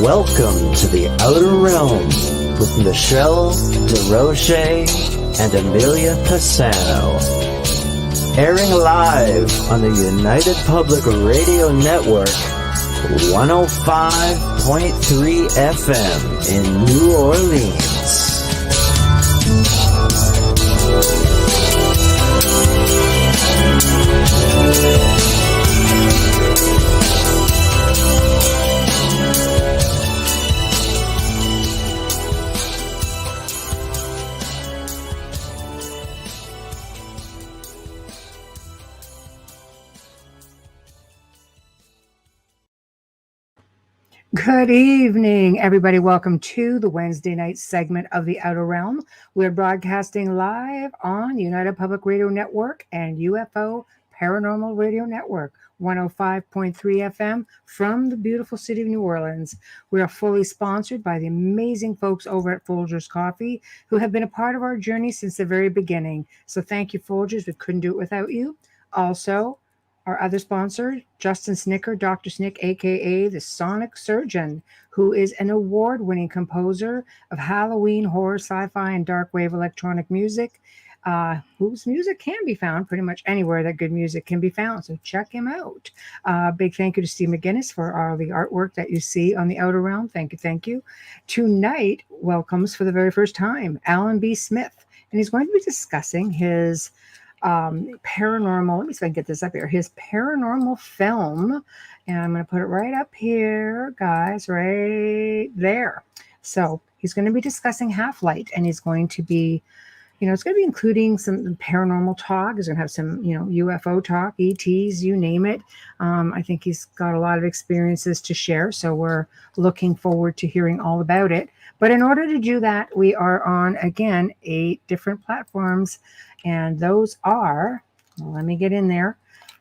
Welcome to the Outer Realm with Michelle DeRoche and Amelia Pisano. Airing live on the United Public Radio Network, 105.3 FM in New Orleans. Good evening, everybody. Welcome to the Wednesday night segment of The Outer Realm. We're broadcasting live on United Public Radio Network and UFO Paranormal Radio Network, 105.3 FM from the beautiful city of New Orleans. We are fully sponsored by the amazing folks over at Folgers Coffee, who have been a part of our journey since the very beginning. So thank you, Folgers. We couldn't do it without you. Also, our other sponsor, Justin Snicker, Dr. Snick, a.k.a. the Sonic Surgeon, who is an award-winning composer of Halloween, horror, sci-fi, and dark wave electronic music, whose music can be found pretty much anywhere that good music can be found. So check him out. Big thank you to Steve McGinnis for all the artwork that you see on the Outer Realm. Thank you, thank you. Tonight welcomes for the very first time Alan B. Smith, and he's going to be discussing his paranormal, let me see if I can get this up here, his paranormal film, and I'm going to put it right up here, guys, right there. So he's going to be discussing Half-Light, and he's going to be, it's going to be including some paranormal talk. He's going to have some, UFO talk, ETs, you name it. I think he's got a lot of experiences to share, so we're looking forward to hearing all about it. But in order to do that, we are on, again, 8 different platforms. And those are, let me get in there.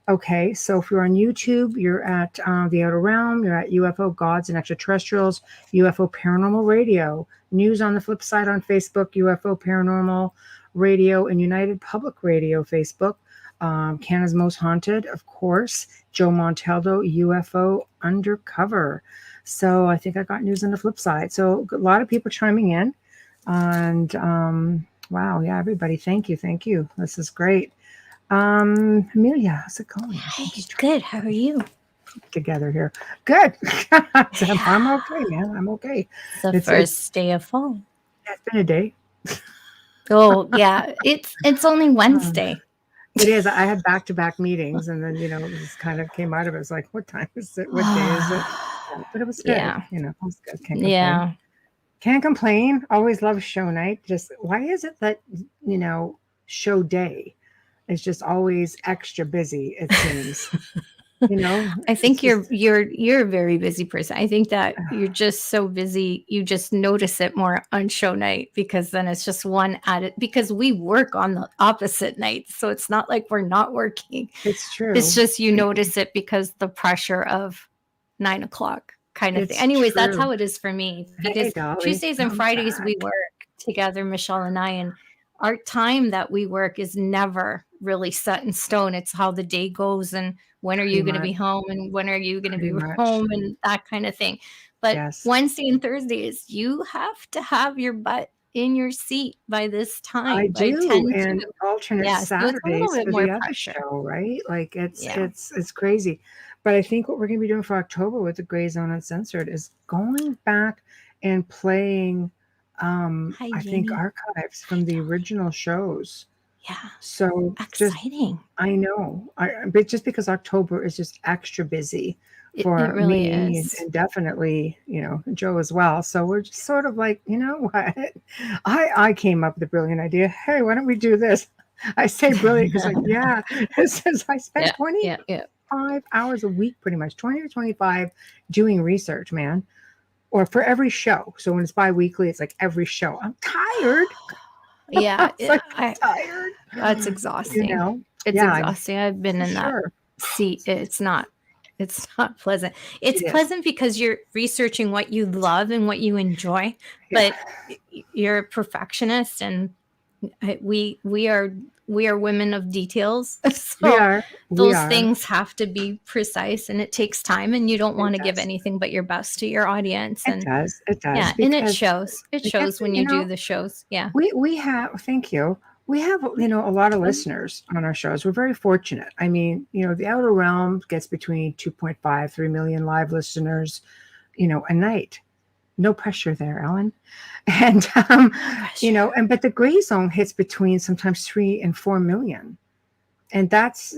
Okay, so if you're on YouTube, you're at The Outer Realm, you're at UFO Gods and Extraterrestrials, UFO Paranormal Radio, News on the Flip Side on Facebook, UFO Paranormal Radio, and United Public Radio Facebook, Canada's Most Haunted, of course, Joe Montaldo, UFO Undercover. So I think I got News on the Flip Side. So a lot of people chiming in, and wow, yeah, everybody, thank you. This is great. Amelia, how's it going? Good. How are you? Together here. Good. I'm okay, man. I'm okay. It's the first day of fall. It's been a day. Oh, yeah. It's only Wednesday. It is. I had back-to-back meetings, and then, this kind of came out of it. It's like, what time is it? What day is it? But it was good. Yeah. It was good. Can't complain. Yeah. Can't complain. Always love show night. Just why is it that, show day is just always extra busy, it seems. I think you're a very busy person. I think that you're just so busy, you just notice it more on show night, because then it's just one added, because we work on the opposite night. So it's not like we're not working. It's true. It's just you notice it because the pressure of 9 o'clock kind of thing. Anyways, true. That's how it is for me, because Tuesdays and Fridays we work together, Michelle and I, and our time that we work is never really set in stone. It's how the day goes, and when are you going to be home, and when are you going to be home, and that kind of thing. But Wednesday and Thursdays, you have to have your butt in your seat by this time. I do, and alternate Saturdays so for the other show, right? Like it's crazy. But I think what we're going to be doing for October with the Grey Zone Uncensored is going back and playing, I think, archives from the original shows. Yeah. So exciting. I know. But just because October is just extra busy for it really me is. And definitely, Joe as well. So we're just sort of like, you know what? I came up with a brilliant idea. Hey, why don't we do this? I say brilliant because it says I spent 25 hours a week, pretty much 20 to 25 doing research, man. Or for every show. So when it's bi-weekly, it's like every show. I'm tired. Yeah. I'm tired. That's exhausting. It's exhausting. I've been in that seat. It's not pleasant. It's pleasant because you're researching what you love and what you enjoy, but you're a perfectionist, and we we are women of details. So we are. Those things have to be precise, and it takes time, and you don't want to give anything but your best to your audience. It does. Yeah, and it shows. It shows when you do the shows. Yeah. We have, thank you. We have, a lot of listeners on our shows. We're very fortunate. I mean, the Outer Realm gets between 2.5, 3 million live listeners, a night. No pressure there, Ellen. And, but the Gray Zone hits between sometimes 3 and 4 million. And that's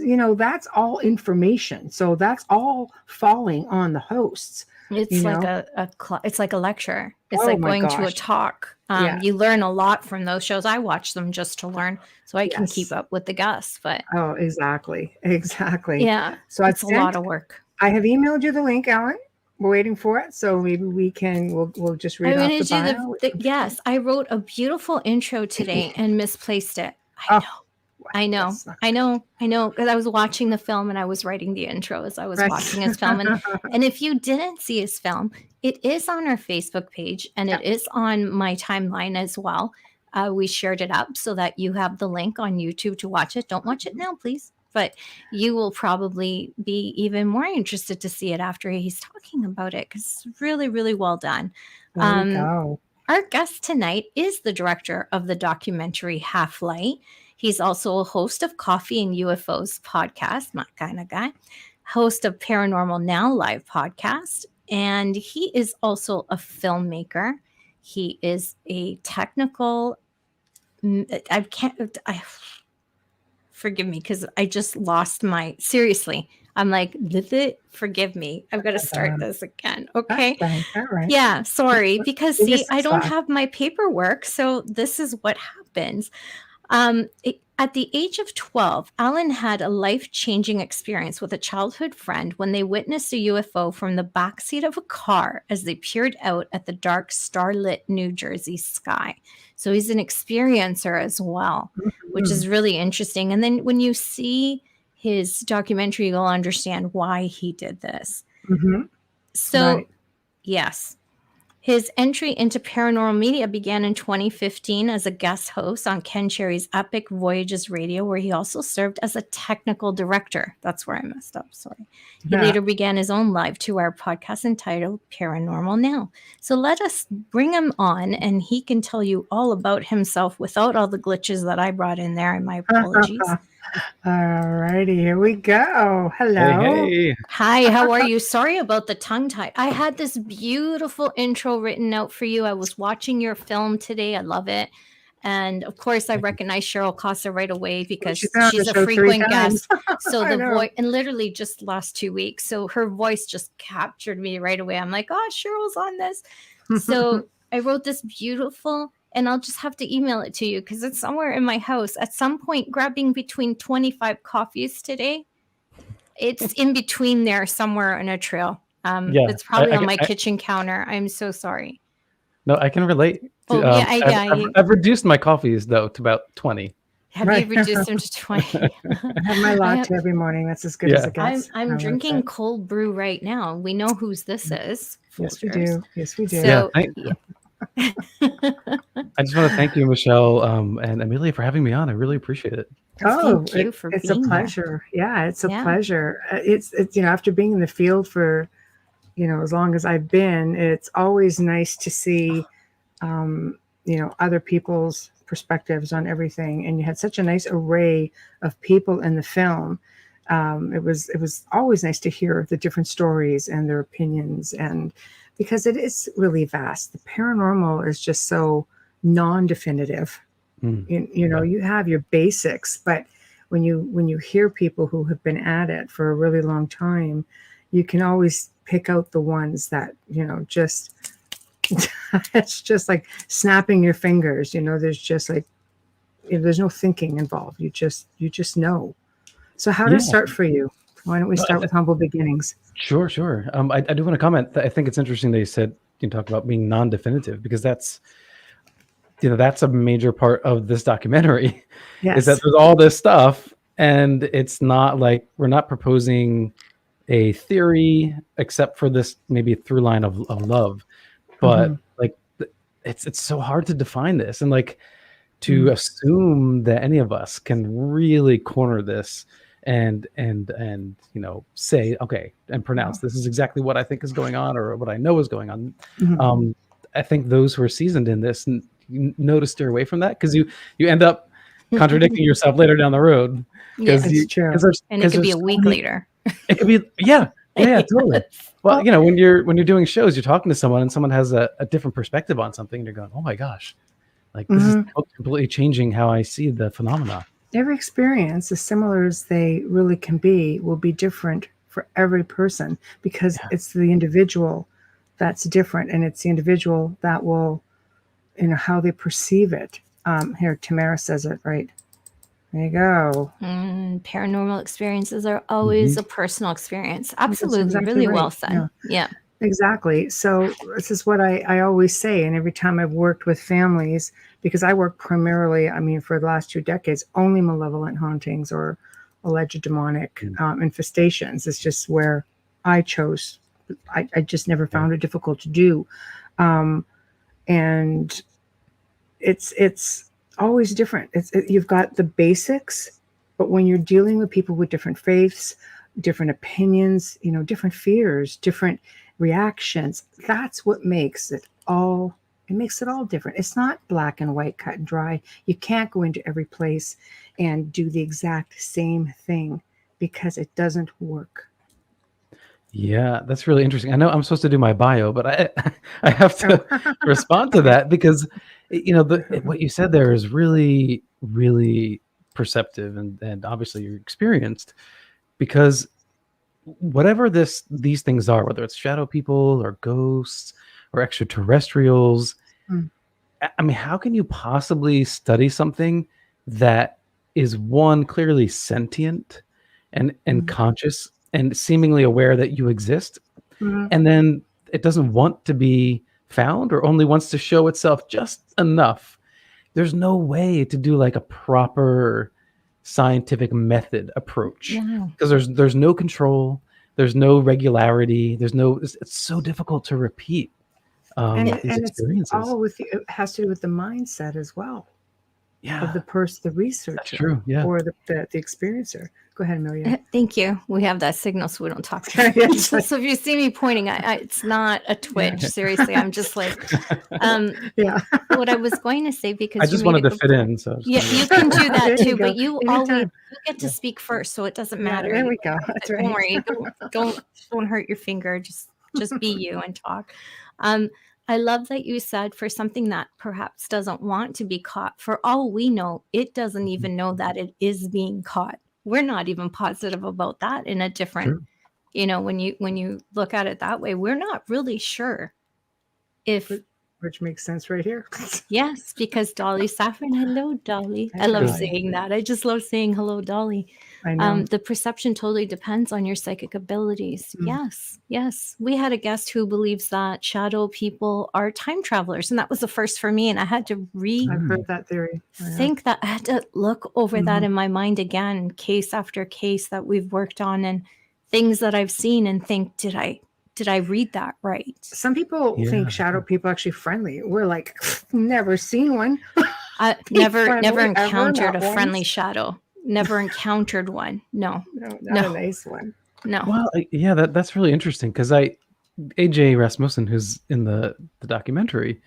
all information. So that's all falling on the hosts. It's it's like a lecture. It's like going to a talk. You learn a lot from those shows. I watch them just to learn, so I can keep up with the guests. But exactly. Yeah, so it's a lot of work. I have emailed you the link, Ellen. We're waiting for it, so maybe we'll just read off the bio. Yes, I wrote a beautiful intro today and misplaced it. I know. Because I was watching the film and I was writing the intro as I was watching his film. And if you didn't see his film, it is on our Facebook page and it is on my timeline as well. We shared it up so that you have the link on YouTube to watch it. Don't watch it now, please. But you will probably be even more interested to see it after he's talking about it because it's really, really well done. There we go. Our guest tonight is the director of the documentary Half Light. He's also a host of Coffee and UFOs podcast, my kind of guy, host of Paranormal Now live podcast, and he is also a filmmaker. He is a technical. Forgive me because I just lost my. Seriously, I'm like, forgive me. I've got to start this again. Okay. All right. Yeah. Sorry, because I don't have my paperwork, so this is what happens. At the age of 12, Alan had a life-changing experience with a childhood friend when they witnessed a UFO from the backseat of a car as they peered out at the dark, starlit New Jersey sky. So he's an experiencer as well, which is really interesting. And then when you see his documentary, you'll understand why he did this. So, yes. His entry into paranormal media began in 2015 as a guest host on Ken Cherry's Epic Voyages Radio, where he also served as a technical director. That's where I messed up. Sorry. He later began his own live 2-hour podcast entitled Paranormal Now. So let us bring him on, and he can tell you all about himself without all the glitches that I brought in there. And my apologies. All righty, here we go. Hello. Hey. Hi, how are you? Sorry about the tongue tie. I had this beautiful intro written out for you. I was watching your film today. I love it. And of course, I recognize Cheryl Costa right away because she's a frequent guest. So the voice, and literally just last 2 weeks. So her voice just captured me right away. I'm like, oh, Cheryl's on this. So I wrote this beautiful. And I'll just have to email it to you because it's somewhere in my house. At some point, grabbing between 25 coffees today. It's in between there somewhere in a trail. It's probably on my kitchen counter. I'm so sorry. No, I can relate. I've reduced my coffees, though, to about 20. Have you reduced them to 20? I have my latte every morning. That's as good as it gets. I'm drinking cold brew right now. We know whose this is. Yes, we do. So, I just want to thank you, Michelle and Amelia, for having me on. I really appreciate it. Thank you for it's a pleasure. Yeah, it's a pleasure. It's after being in the field for as long as I've been, it's always nice to see other people's perspectives on everything. And you had such a nice array of people in the film. It was always nice to hear the different stories and their opinions, and because it is really vast. The paranormal is just so non-definitive. You have your basics, but when you hear people who have been at it for a really long time, you can always pick out the ones that just it's just like snapping your fingers. There's just like there's no thinking involved. You just know. So how to start for you? Why don't we start with humble beginnings? Sure. I do want to comment that I think it's interesting that you said you talk about being non-definitive, because that's a major part of this documentary. Yes. Is that there's all this stuff, and it's not like we're not proposing a theory except for this maybe through line of love, but like it's so hard to define this, and like to assume that any of us can really corner this and say, okay, and pronounce this is exactly what I think is going on or what I know is going on. I think those who are seasoned in this know to steer away from that, because you end up contradicting yourself later down the road. Yes, it's true. And it could be a week later. It could be, totally. Well, when you're doing shows, you're talking to someone and someone has a different perspective on something, and you're going, oh my gosh, like this is completely changing how I see the phenomena. Every experience, as similar as they really can be, will be different for every person, because it's the individual that's different, and it's the individual that will, how they perceive it. Here, Tamara says it right. There you go. Paranormal experiences are always a personal experience. Absolutely. Exactly really right. Well said. Yeah. Exactly. So this is what I always say. And every time I've worked with families, because I work primarily, for the last 2 decades, only malevolent hauntings or alleged demonic infestations. It's just where I chose. I just never found it difficult to do. And it's always different. You've got the basics, but when you're dealing with people with different faiths, different opinions, different fears, different reactions, that's what makes it all. It makes it all different. It's not black and white, cut and dry. You can't go into every place and do the exact same thing, because it doesn't work. Yeah, that's really interesting. I know I'm supposed to do my bio, but I have to respond to that, because what you said there is really, really perceptive, and obviously you're experienced, because whatever these things are, whether it's shadow people or ghosts or extraterrestrials, how can you possibly study something that is, one, clearly sentient and conscious and seemingly aware that you exist, and then it doesn't want to be found, or only wants to show itself just enough? There's no way to do like a proper scientific method approach, because there's no control, there's no regularity, it's so difficult to repeat these experiences. It's all it has to do with the mindset as well. Of the researcher. That's true. Yeah. Or the experiencer. Go ahead, Amelia. Thank you. We have that signal, so we don't talk. So if you see me pointing, it's not a twitch. Seriously, I'm just like, what I was going to say, because I just wanted to fit in. So you can do that too, but you get to speak first, so it doesn't matter. There we go. That's right. Don't worry. Don't hurt your finger. Just be you and talk. I love that you said, for something that perhaps doesn't want to be caught, for all we know, it doesn't even know that it is being caught. We're not even positive about that in a different, when you look at it that way, we're not really sure if. Which makes sense right here. Yes, because Dolly Saffron, hello, Dolly. I love saying that. I just love saying hello, Dolly. I know. The perception totally depends on your psychic abilities. Yes. We had a guest who believes that shadow people are time travelers, and that was the first for me. And I had to I've heard that theory. I had to look over that in my mind again, case after case that we've worked on, and things that I've seen, and think, did I read that right? Some people think shadow people are actually friendly. We're like, never seen one. I never encountered a friendly shadow. Never encountered one. No, not a nice one. No. Well, that's really interesting, because AJ Rasmussen, who's in the documentary,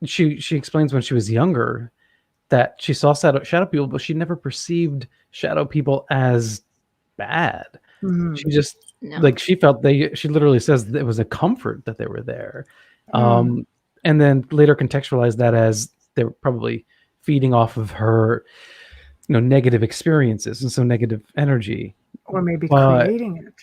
she explains when she was younger that she saw shadow people, but she never perceived shadow people as bad. She just she felt she literally says it was a comfort that they were there, and then later contextualized that as they were probably feeding off of her negative experiences, and so negative energy, or maybe creating it,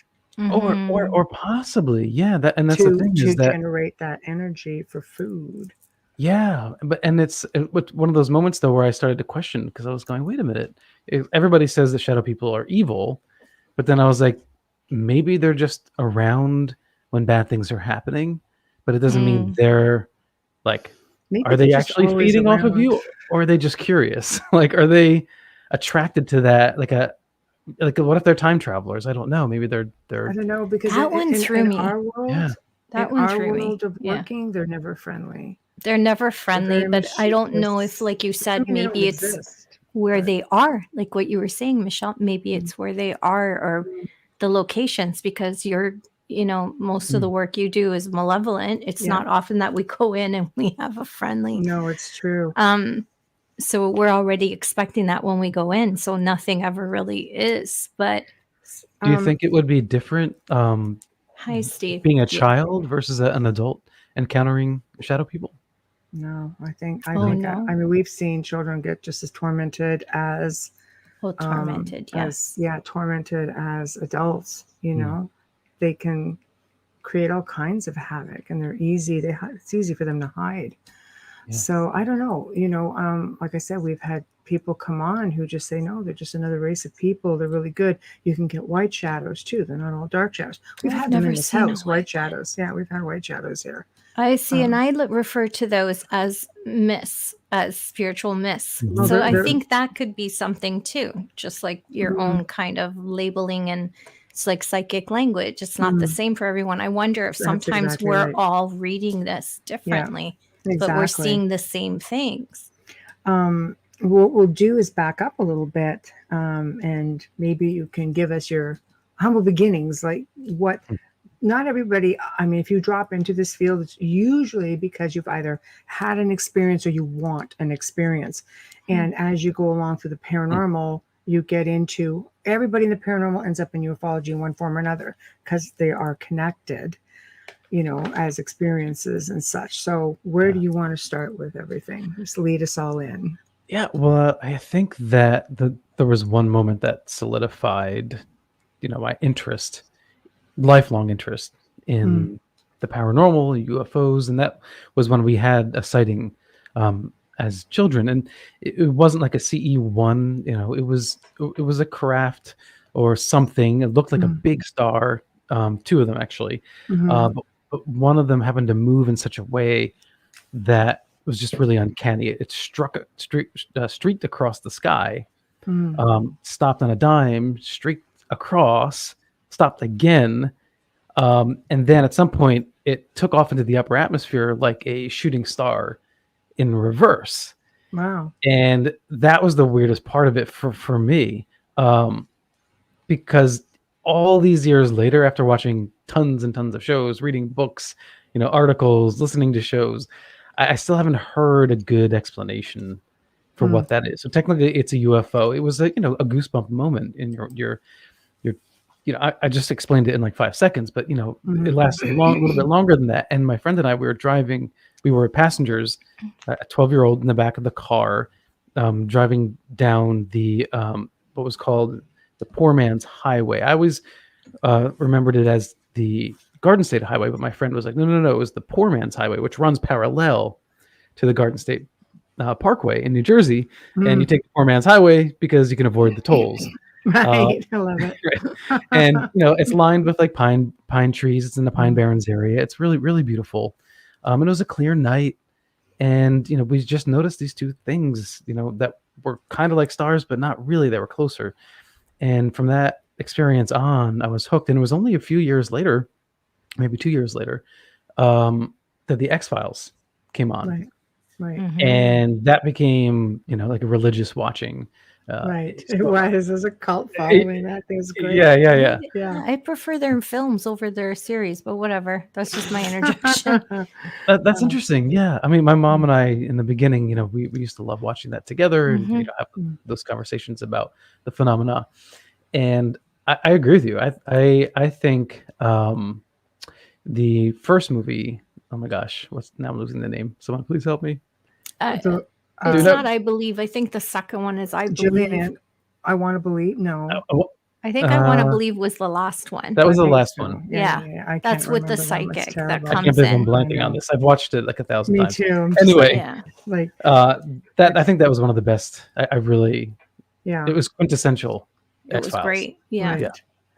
or possibly that's the thing, to is that generate that energy for food. It's one of those moments though where I started to question, because I was going, wait a minute, everybody says that shadow people are evil. But then I was like, maybe they're just around when bad things are happening, but it doesn't mean they're like, maybe are they actually feeding off of you, or are they just curious? Like, are they attracted to that? Like what if they're time travelers? I don't know. Maybe they're. I don't know, because that one threw me. Our world, that one threw me. World of working, they're never friendly. They're never friendly, but I don't know if, like you said, maybe it's where they are, like what you were saying, Michelle. Maybe it's where they are, or the locations, because most of the work you do is malevolent. It's not often that we go in and we have a friendly. No, it's true. So we're already expecting that when we go in. So nothing ever really is. But do you think it would be different? Hi, Steve. Being a child versus an adult encountering shadow people? No, I think. I mean, we've seen children get just as tormented as. Tormented, yes. Tormented as adults. They can create all kinds of havoc, and they're easy. It's easy for them to hide. Yeah. So I don't know. Like I said, we've had people come on who just say, no, they're just another race of people. They're really good. You can get white shadows too. They're not all dark shadows. We've had them in this house, white shadows. Yeah, we've had white shadows here. I see, and I refer to those as myths, as spiritual myths. So I think that could be something too, just like your own kind of labeling, and it's like psychic language. It's not the same for everyone. I wonder if sometimes we're all reading this differently, but we're seeing the same things. What we'll do is back up a little bit, and maybe you can give us your humble beginnings, like what. Not everybody, I mean, if you drop into this field, it's usually because you've either had an experience or you want an experience. And as you go along through the paranormal, you get into, everybody in the paranormal ends up in ufology in one form or another, because they are connected, as experiences and such. So where do you want to start with everything? Just lead us all in. Yeah, well, I think that there was one moment that solidified, my interest, lifelong interest in the paranormal, UFOs, and that was when we had a sighting as children. And it wasn't like a CE1, it was a craft or something. It looked like a big star, two of them actually, but one of them happened to move in such a way that was just really uncanny. It struck streaked across the sky, stopped on a dime, streaked across, stopped again, and then at some point it took off into the upper atmosphere like a shooting star in reverse. Wow. And that was the weirdest part of it for me, because all these years later, after watching tons and tons of shows, reading books, articles, listening to shows, I still haven't heard a good explanation for what that is. So technically it's a UFO. It was a goosebump moment in your I just explained it in like 5 seconds, but it lasted a little bit longer than that. And my friend and I, we were passengers, a 12-year-old in the back of the car, driving down the what was called the Poor Man's Highway. I always remembered it as the Garden State Highway, but my friend was like, no, it was the Poor Man's Highway, which runs parallel to the Garden State Parkway in New Jersey. And you take the Poor Man's Highway because you can avoid the tolls. Right, I love it. Right. And it's lined with like pine trees. It's in the Pine Barrens area. It's really, really beautiful. And it was a clear night, and we just noticed these two things, that were kind of like stars, but not really. They were closer. And from that experience on, I was hooked. And it was only a few years later, maybe 2 years later, that the X-Files came on. Right. And that became, like a religious watching. Right. It was. There's a cult following. That thing's great. Yeah. I prefer their films over their series, but whatever. That's just my interjection. That's interesting. Yeah. I mean, my mom and I, in the beginning, we used to love watching that together and have those conversations about the phenomena. And I agree with you. I think the first movie, oh my gosh, now I'm losing the name. Someone please help me. It's not I Believe. I think the second one is I Believe. Jillian, I Want to Believe. No. I think I Want to Believe was the last one. That was the last one. Yeah. That's with the psychic that comes in. I can't believe I'm blanking on this. I've watched it like 1,000 times. Me too. Anyway, I think that was one of the best. I really, it was quintessential. It X-Files. Was great. Yeah.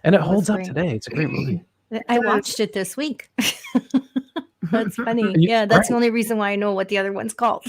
And it holds up today. It's a great movie. I watched it this week. That's funny. That's the only reason why I know what the other one's called.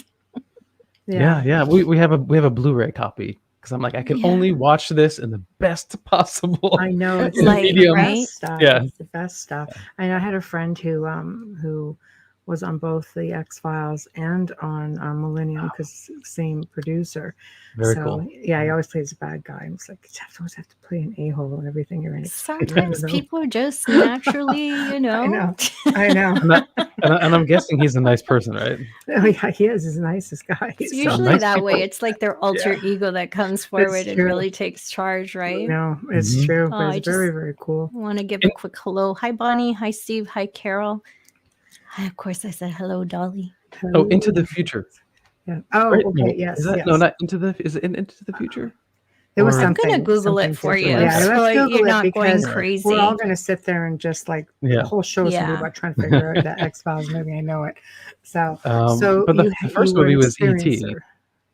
Yeah. We have a Blu-ray copy because I'm like, I can only watch this in the best possible. I know it's like the best stuff. Yeah, it's the best stuff. And I had a friend who was on both the X-Files and on Millennium, because same producer. Very cool. Yeah, he always plays a bad guy. It's like, you always have to play an a-hole and everything you're in. Sometimes people are just naturally, I know. And I'm guessing he's a nice person, right? Oh yeah, he is. He's the nicest guy. It's usually that way. It's like their alter ego that comes forward and really takes charge, right? No, it's true. But it's very, very cool. I want to give a quick hello. Hi, Bonnie. Hi, Steve. Hi, Carol. Hi, of course, I said hello, Dolly. Oh, Into the Future. Yeah. Oh, right? Okay. No, yes, yes. No, not Into the. Is it Into the Future? It was I'm going to Google it for you. Yeah, so you're not going crazy. We're all going to sit there and just like the whole show is going to be about trying to figure out that X-Files movie. I know it. So, but the first movie was E.T.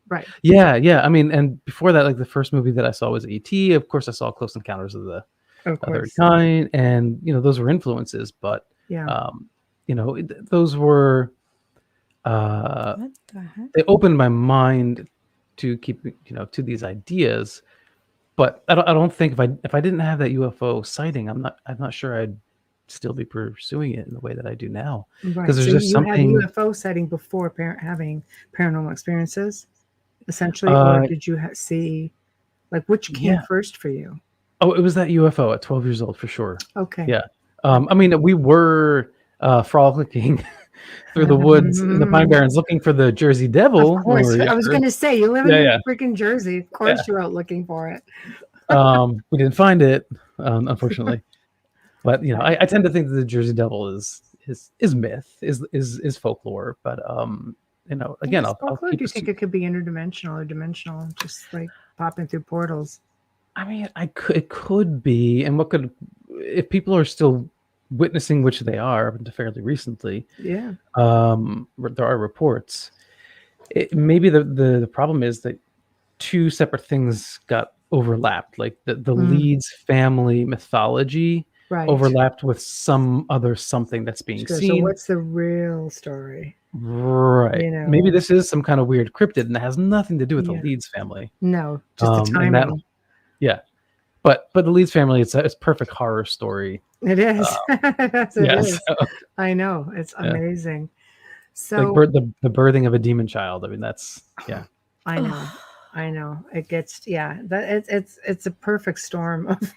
Right. Yeah. I mean, and before that, like the first movie that I saw was E.T. Of course, I saw Close Encounters of the Other Kind, and those were influences. But those were they opened my mind to keep to these ideas. But I don't think if I didn't have that UFO sighting, I'm not sure I'd still be pursuing it in the way that I do now. Because there's just something. You had UFO sighting before having paranormal experiences, essentially, or did you see, like, which came first for you? Oh, it was that UFO at 12 years old for sure. Okay. Yeah. I mean, we were frolicking through the woods in the Pine Barrens looking for the Jersey Devil. Of course. I was going to say, you live in freaking Jersey. Of course you're out looking for it. We didn't find it, unfortunately. But, I tend to think that the Jersey Devil is myth, is folklore. But, again, I'll do you think it could be interdimensional or dimensional, just like popping through portals? I mean, it could be. And if people are still witnessing, which they are up until fairly recently. Yeah. There are reports. Maybe the problem is that two separate things got overlapped. Like the Leeds family mythology overlapped with some other something that's being seen. So what's the real story? Right. Maybe this is some kind of weird cryptid and it has nothing to do with the Leeds family. No, just the timing. But the Leeds family, it's perfect horror story. It is. It is. So, I know. It's amazing. So like the birthing of a demon child. I mean, that's I know. It gets it's a perfect storm of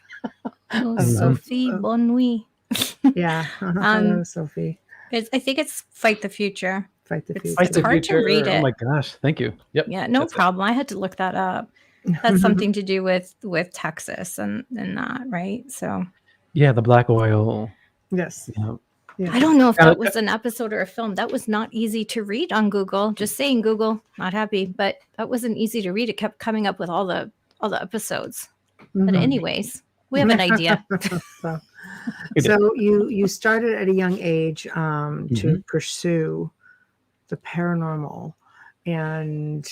Sophie Bonnuit. Yeah. Hello, Sophie. I think it's Fight the Future. Fight the Future. It's hard to read it. Oh my gosh! Thank you. Yep. Yeah, no problem. I had to look that up. That's something to do with Texas and that, right? So yeah, the black oil. Yes. Yeah. I don't know if that was an episode or a film. That was not easy to read on Google. Just saying, Google, not happy, but that wasn't easy to read. It kept coming up with all the episodes. But anyways, we have an idea. So you started at a young age to pursue the paranormal. And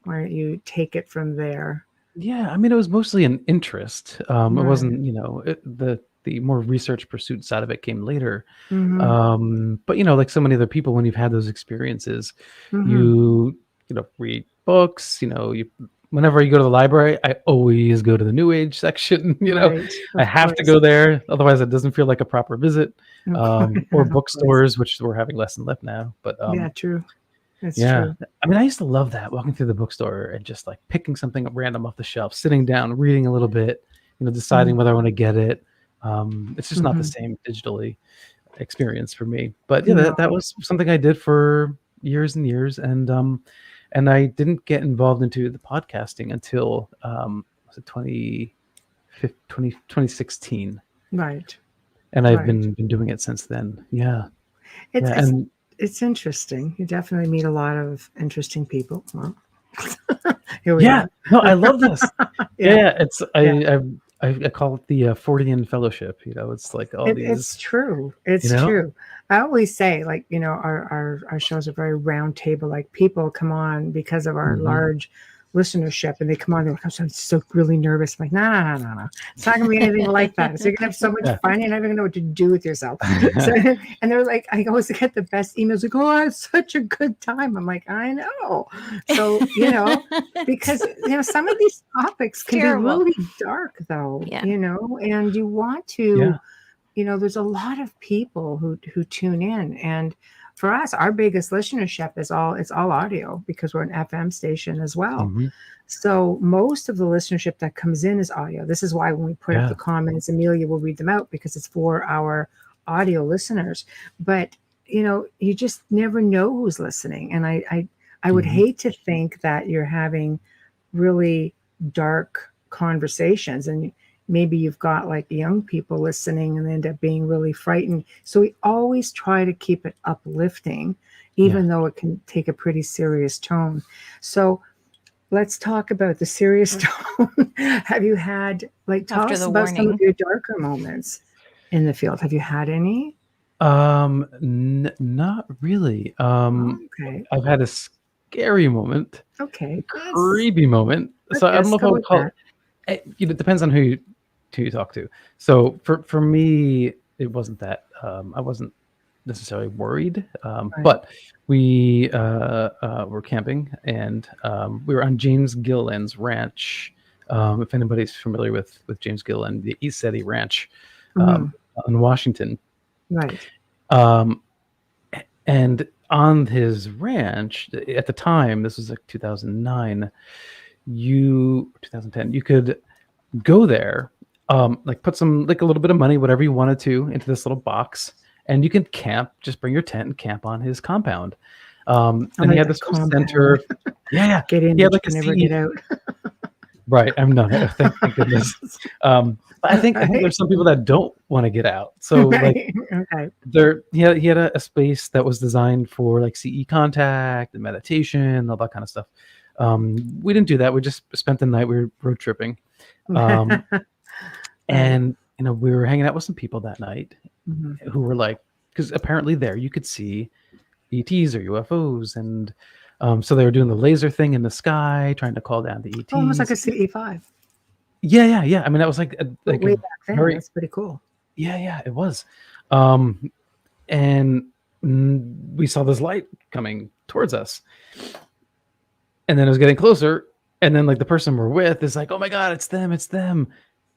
why don't you take it from there? Yeah, I mean, it was mostly an interest. It wasn't, the more research pursuit side of it came later. But like so many other people, when you've had those experiences, you read books. Whenever you go to the library, I always go to the New Age section. I have to go there, otherwise it doesn't feel like a proper visit. Or bookstores, which we're having less and less now. But true. That's true. true. I mean, I used to love that, walking through the bookstore and just like picking something up random off the shelf, sitting down, reading a little bit, deciding whether I want to get it. It's just not the same digitally experience for me. But that was something I did for years and years. And I didn't get involved into the podcasting until was it 2016. Right. And I've been doing it since then. Yeah. It's interesting. You definitely meet a lot of interesting people. Well, here we are. No, I love this. I call it the Fortean Fellowship. It's like all these. It's true. It's true. I always say, like, our shows are very round table. Like, people come on because of our large listenership, and they come on, they're like, I'm so really nervous. I'm like, no. It's not gonna be anything like that. So you're gonna have so much fun, you're not even gonna know what to do with yourself. And they're like, I always get the best emails like, I had such a good time. I'm like, I know. So because some of these topics can be really dark though. And you want to there's a lot of people who tune in, and for us, our biggest listenership is it's all audio because we're an FM station as well. Mm-hmm. So most of the listenership that comes in is audio. This is why when we put up the comments, Amelia will read them out because it's for our audio listeners. But you just never know who's listening. And I would hate to think that you're having really dark conversations and maybe you've got like young people listening and they end up being really frightened. So we always try to keep it uplifting, even though it can take a pretty serious tone. So let's talk about the serious tone. Have you had, tell us about some of your darker moments in the field? Have you had any? Not really. Okay. I've had a scary moment. Okay. A creepy moment. So I don't know if I would call it. It depends on who you talk to. So for me, it wasn't that. I wasn't necessarily worried, but we were camping and we were on James Gilliland's ranch. If anybody's familiar with James Gilliland, the East City Ranch in Washington. Right. And on his ranch at the time, this was like 2009, 2010, you could go there, put some, a little bit of money, whatever you wanted to, into this little box, and you can camp, just bring your tent and camp on his compound. And he had this center. Yeah. Get in, but you can never get out. Right. I'm not. Thank goodness. But I think there's some people that don't want to get out. So he had a space that was designed for CE contact and meditation, all that kind of stuff. We didn't do that. We just spent the night. We were road tripping. And we were hanging out with some people that night who were because apparently there you could see ETs or UFOs, and so they were doing the laser thing in the sky, trying to call down the ETs. Almost like a CE5. Yeah. I mean, that was way back then. That's pretty cool. Yeah, it was. And we saw this light coming towards us, and then it was getting closer. And then the person we're with is like, "Oh my God, it's them!" And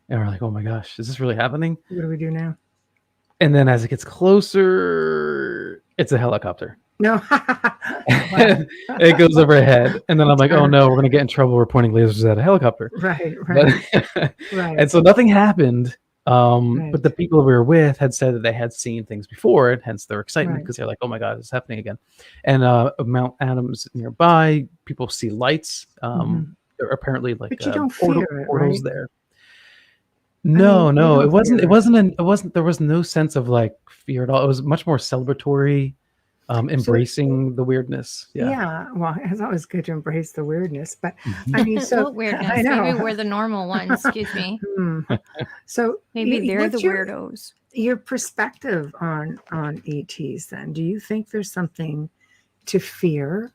we're like, "Oh my gosh, is this really happening?" What do we do now? And then as it gets closer, it's a helicopter. No. It goes overhead. And then I'm like, oh no, we're going to get in trouble. We're pointing lasers at a helicopter. Right. Right. And so nothing happened. But the people we were with had said that they had seen things before, and hence their excitement because they're like, oh my God, it's happening again. And Mount Adams nearby, people see lights. There are apparently but you don't fear it, portals there. No, it wasn't. There was no sense of fear at all. It was much more celebratory, embracing the weirdness. Yeah. Well, it's always good to embrace the weirdness, but I mean, so what weirdness? I know. Maybe we're the normal ones. Excuse me. So maybe they're the weirdos. Your perspective on ETs, then? Do you think there's something to fear?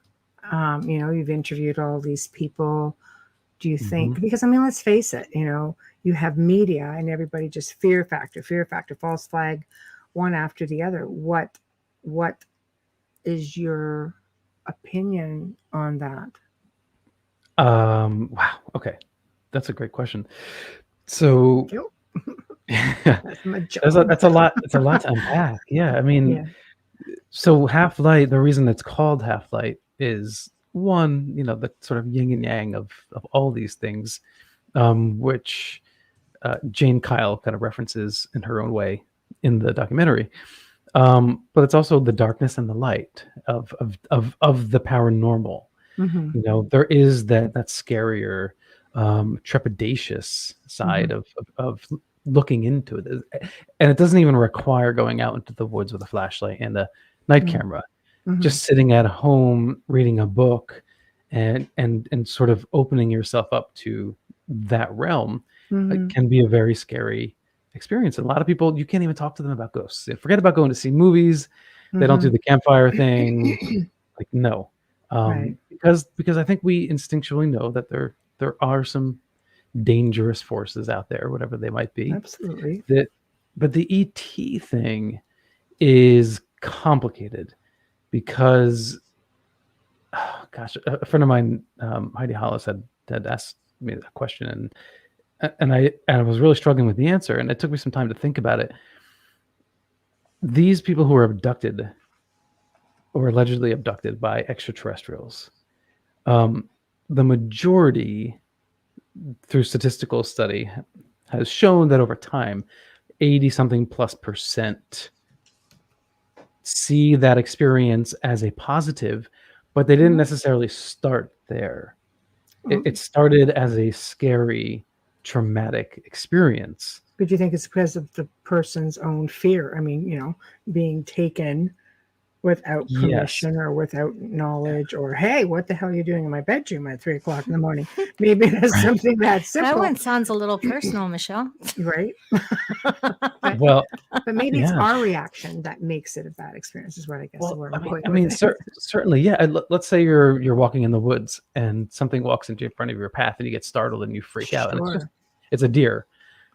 You've interviewed all these people. Do you think, because let's face it, you have media and everybody just fear factor, false flag, one after the other. What is your opinion on that? Wow. Okay. That's a great question. So that's a lot. It's a lot to unpack. Yeah. I mean, so half-light, the reason it's called half-light is one, the sort of yin and yang of all these things, which Jane Kyle kind of references in her own way in the documentary. But it's also the darkness and the light of the paranormal. There is that scarier, trepidatious side of looking into it, and it doesn't even require going out into the woods with a flashlight and a night camera. Just sitting at home reading a book and sort of opening yourself up to that realm can be a very scary experience. And a lot of people, you can't even talk to them about ghosts. They forget about going to see movies. They don't do the campfire thing. No. Because I think we instinctually know that there are some dangerous forces out there, whatever they might be. Absolutely. But the ET thing is complicated because, a friend of mine, Heidi Hollis, had asked me that question, and I was really struggling with the answer, and it took me some time to think about it. These people who are abducted, or allegedly abducted by extraterrestrials. The majority, through statistical study, has shown that over time, 80-something+% see that experience as a positive, but they didn't necessarily start there. It started as a scary, traumatic experience. But you think it's because of the person's own fear? I mean, being taken without permission or without knowledge, or hey, what the hell are you doing in my bedroom at 3 o'clock in the morning? Maybe that's something that simple. That one sounds a little personal, Michelle. Right? Well, but maybe it's our reaction that makes it a bad experience, is what I guess. Certainly, yeah. Let's say you're walking in the woods and something walks into front of your path and you get startled and you freak out, and it's a deer.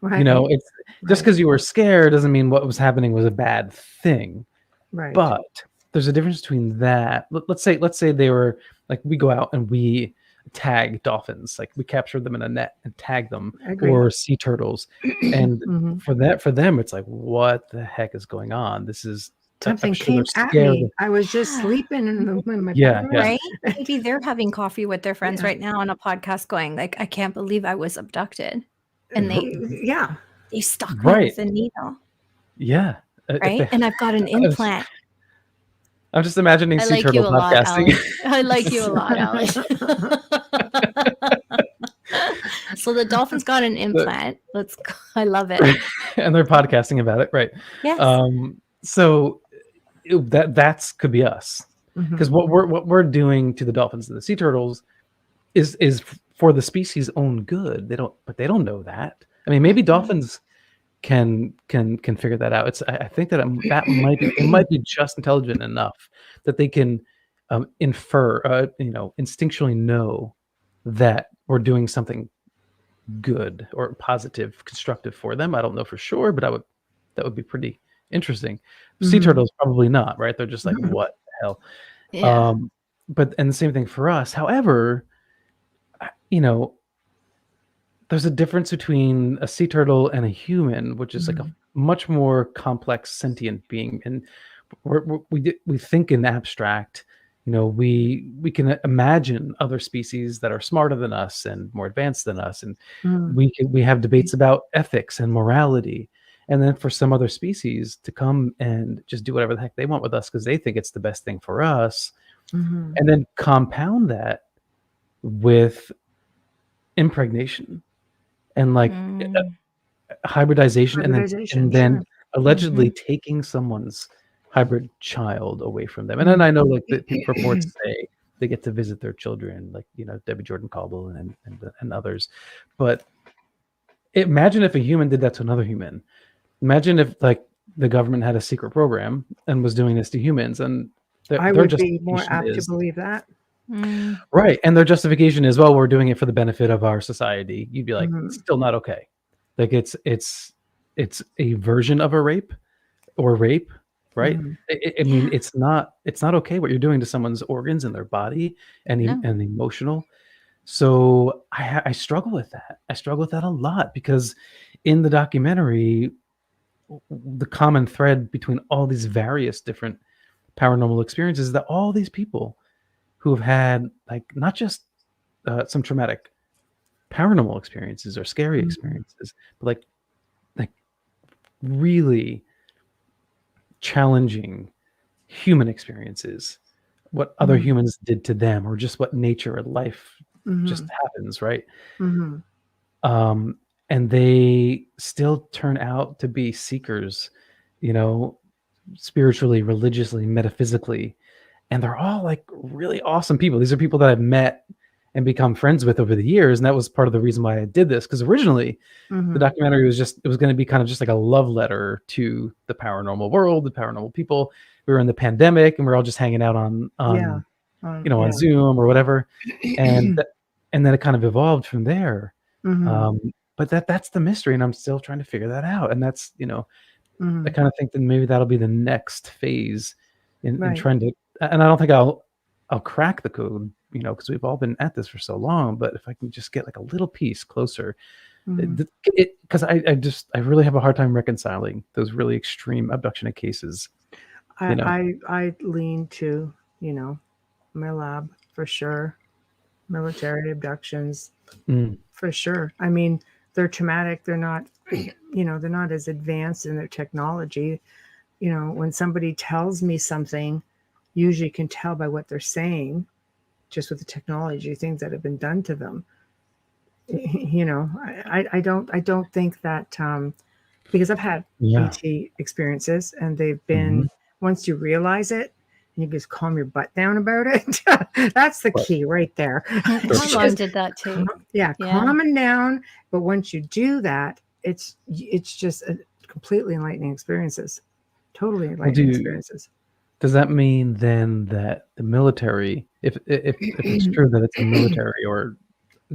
Right. It's just because you were scared doesn't mean what was happening was a bad thing. Right. But there's a difference between that. Let's say they were like, we go out and we tag dolphins, like we capture them in a net and tag them, or sea turtles, and for them it's like, what the heck is going on? This is something came at me. I was just sleeping in my bedroom. Right? Maybe they're having coffee with their friends right now on a podcast, going like, I can't believe I was abducted, and they stuck me with a needle. Yeah. Right. And I've got an implant. I'm just imagining sea turtle podcasting. I like you a lot, Alex. So the dolphins got an implant. I love it. And they're podcasting about it, right? Yes. So that could be us, because what we're doing to the dolphins and the sea turtles is for the species' own good. They don't know that. I mean, maybe dolphins can figure that out. I think that it might be just intelligent enough that they can infer, instinctually know that we're doing something good or positive, constructive for them. I don't know for sure, but that would be pretty interesting. Sea turtles probably not, right? They're just like, what the hell? Yeah. And the same thing for us. However, there's a difference between a sea turtle and a human, which is like a much more complex sentient being, and we think in abstract. We can imagine other species that are smarter than us and more advanced than us, and we have debates about ethics and morality. And then for some other species to come and just do whatever the heck they want with us because they think it's the best thing for us, and then compound that with impregnation and like hybridization, and then allegedly taking someone's hybrid child away from them. And then I know like the reports say they get to visit their children, like Debbie Jordan-Kauble and others. But imagine if a human did that to another human. Imagine if like the government had a secret program and was doing this to humans, and I would be more apt to believe that. Right. And their justification is, well, we're doing it for the benefit of our society. You'd be like, it's still not okay. Like it's a version of a rape, right? I mean, it's not okay what you're doing to someone's organs and their body and emotional. So I struggle with that. I struggle with that a lot, because in the documentary, the common thread between all these various different paranormal experiences is that all these people who have had like not just some traumatic paranormal experiences or scary experiences, but like really challenging human experiences, what other humans did to them, or just what nature and life just happens, right? And they still turn out to be seekers, spiritually, religiously, metaphysically. And they're all like really awesome people. These are people that I've met and become friends with over the years. And that was part of the reason why I did this. Because originally the documentary was going to be kind of just like a love letter to the paranormal world, the paranormal people. We were in the pandemic and we're all just hanging out on Zoom or whatever. And then it kind of evolved from there. But that's the mystery. And I'm still trying to figure that out. And that's, I kind of think that maybe that'll be the next phase in trying to, and I don't think I'll crack the code, because we've all been at this for so long. But if I can just get like a little piece closer, because I really have a hard time reconciling those really extreme abduction cases I lean to, my lab for sure. Military abductions for sure. I mean, they're traumatic. They're not, they're not as advanced in their technology. When somebody tells me something, usually you can tell by what they're saying, just with the technology, things that have been done to them. I don't think that, because I've had ET experiences, and they've been, once you realize it, and you just calm your butt down about it. That's the key right there. Mom did that too. Calming down. But once you do that, it's just a completely enlightening experiences. Totally enlightening experiences. Does that mean then that the military, if it's true that it's the military or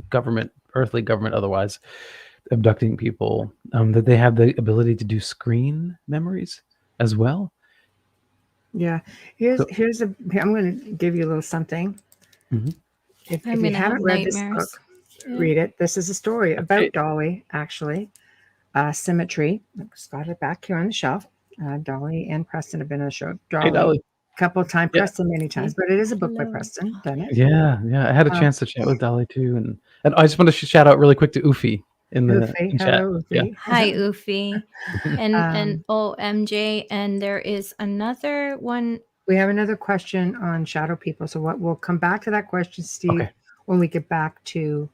government, earthly government otherwise, abducting people, that they have the ability to do screen memories as well? Yeah. I'm going to give you a little something. If you haven't read this book, read it. This is a story about Dolly, actually. Symmetry. I've got it back here on the shelf. Dolly and Preston have been on the show. Dolly. A couple of times, Preston many times, but it is a book by Preston, done it? Yeah. I had a chance to chat with Dolly too, and I just want to shout out really quick to Ufi in the chat. Hello, Ufi. Yeah. Hi, Ufi, and MJ, and there is another one. We have another question on shadow people, so we'll come back to that question, Steve, when we get back to.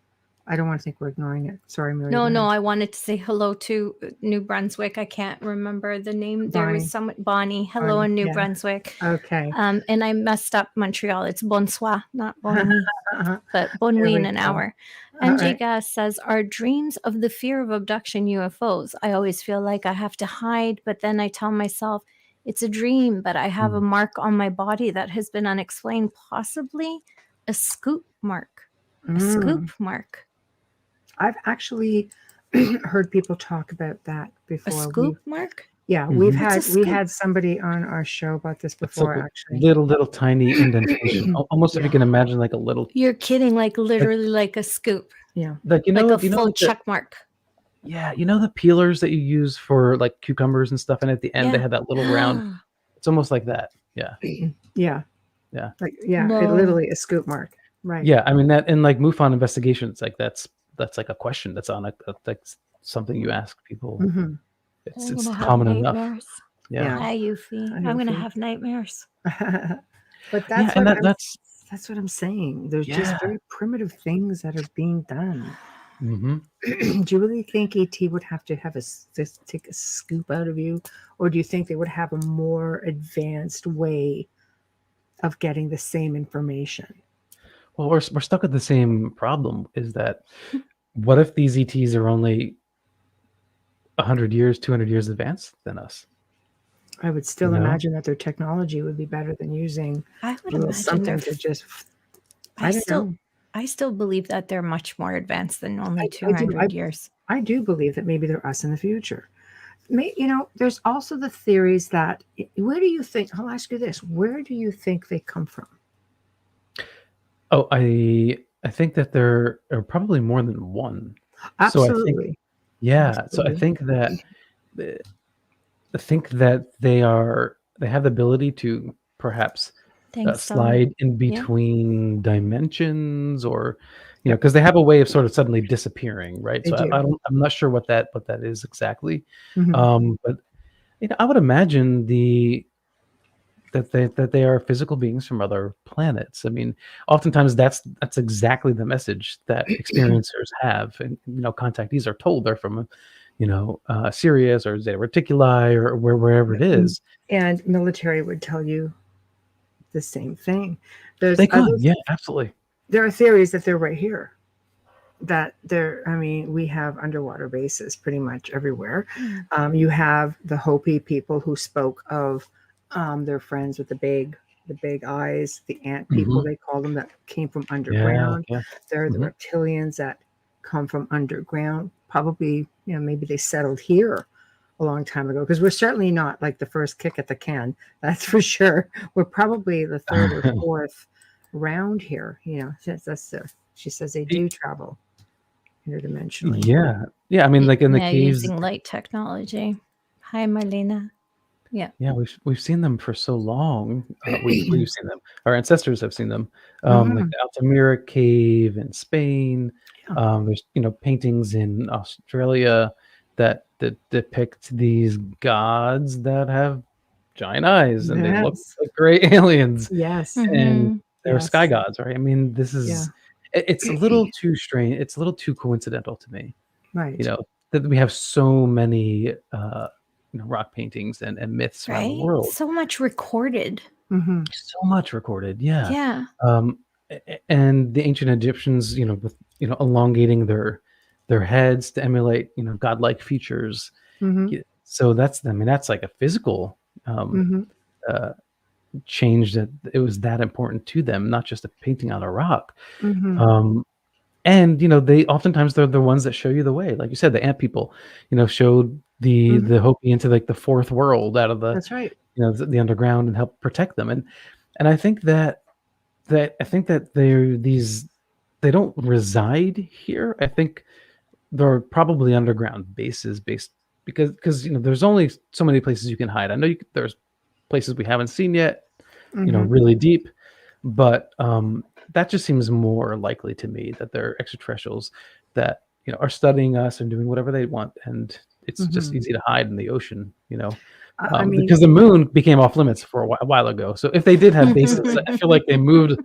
I don't want to think we're ignoring it. Sorry, Marie. No, I wanted to say hello to New Brunswick. I can't remember the name. There was someone, Bonnie. Hello in New Brunswick. Okay. And I messed up Montreal. It's bonsoir, not bon nuit, but bon nuit in an hour. MJ Gas says, are dreams of the fear of abduction UFOs? I always feel like I have to hide, but then I tell myself it's a dream, but I have a mark on my body that has been unexplained, possibly a scoop mark. A scoop mark. I've actually heard people talk about that before. A scoop mark? Yeah, we had somebody on our show about this before, actually. Little tiny indentation, almost if you can imagine like a little. You're kidding, like literally like a scoop. Yeah, like a full check mark. Yeah, the peelers that you use for like cucumbers and stuff, and at the end they have that little round. It's almost like that. Yeah. Like it literally a scoop mark. Right. Yeah, I mean that in like MUFON investigations, like that's like a question that's on like something you ask people. It's common enough. Yeah. Hi, Yuffie. I'm gonna have nightmares. But that's what I'm saying. There's just very primitive things that are being done. Do you really think ET would have to have take a scoop out of you, or do you think they would have a more advanced way of getting the same information? Well, we're stuck with the same problem. Is that what if these ETs are only 100 years, 200 years advanced than us? I would still imagine that their technology would be better than using something to just. I still believe that they're much more advanced than only 200 years. I do believe that maybe they're us in the future. There's also the theories that. Where do you think? I'll ask you this: where do you think they come from? Oh, I think that there are probably more than one. Absolutely. So I think that they have the ability to perhaps slide in between dimensions, or because they have a way of sort of suddenly disappearing, right? So I'm not sure what that is exactly. But I would imagine that they are physical beings from other planets. I mean, oftentimes that's exactly the message that experiencers have, and contactees are told they're from, Sirius or Zeta Reticuli or wherever it is. And military would tell you the same thing. Absolutely. There are theories that they're right here. We have underwater bases pretty much everywhere. You have the Hopi people who spoke of. They're friends with the big eyes, the ant people, they call them, that came from underground. They're the reptilians that come from underground. Probably, maybe they settled here a long time ago, because we're certainly not like the first kick at the can. That's for sure. We're probably the third or fourth round here. She says they do travel interdimensionally. Yeah. I mean, like in the caves, using light technology. Hi, Marlena. We've seen them for so long. We've seen them. Our ancestors have seen them. Like the Altamira cave in Spain. There's paintings in Australia that depict these gods that have giant eyes and they look like great aliens. Yes. And they're sky gods, right? I mean, this is it's a little too strange. It's a little too coincidental to me. Right. That we have so many rock paintings and myths around the world. So much recorded. So much recorded. Yeah. Yeah. And the ancient Egyptians, with elongating their heads to emulate godlike features. So that's like a physical change, that it was that important to them, not just a painting on a rock. And they oftentimes they're the ones that show you the way. Like you said, the ant people showed the Hopi into like the fourth world out of the that's right the underground and helped protect them. And I think that they don't reside here. I think they're probably underground bases based because there's only so many places you can hide. I know there's places we haven't seen yet, really deep, but that just seems more likely to me that they're extraterrestrials that are studying us and doing whatever they want, and it's just easy to hide in the ocean, because the moon became off limits for a while ago. So if they did have bases, I feel like they moved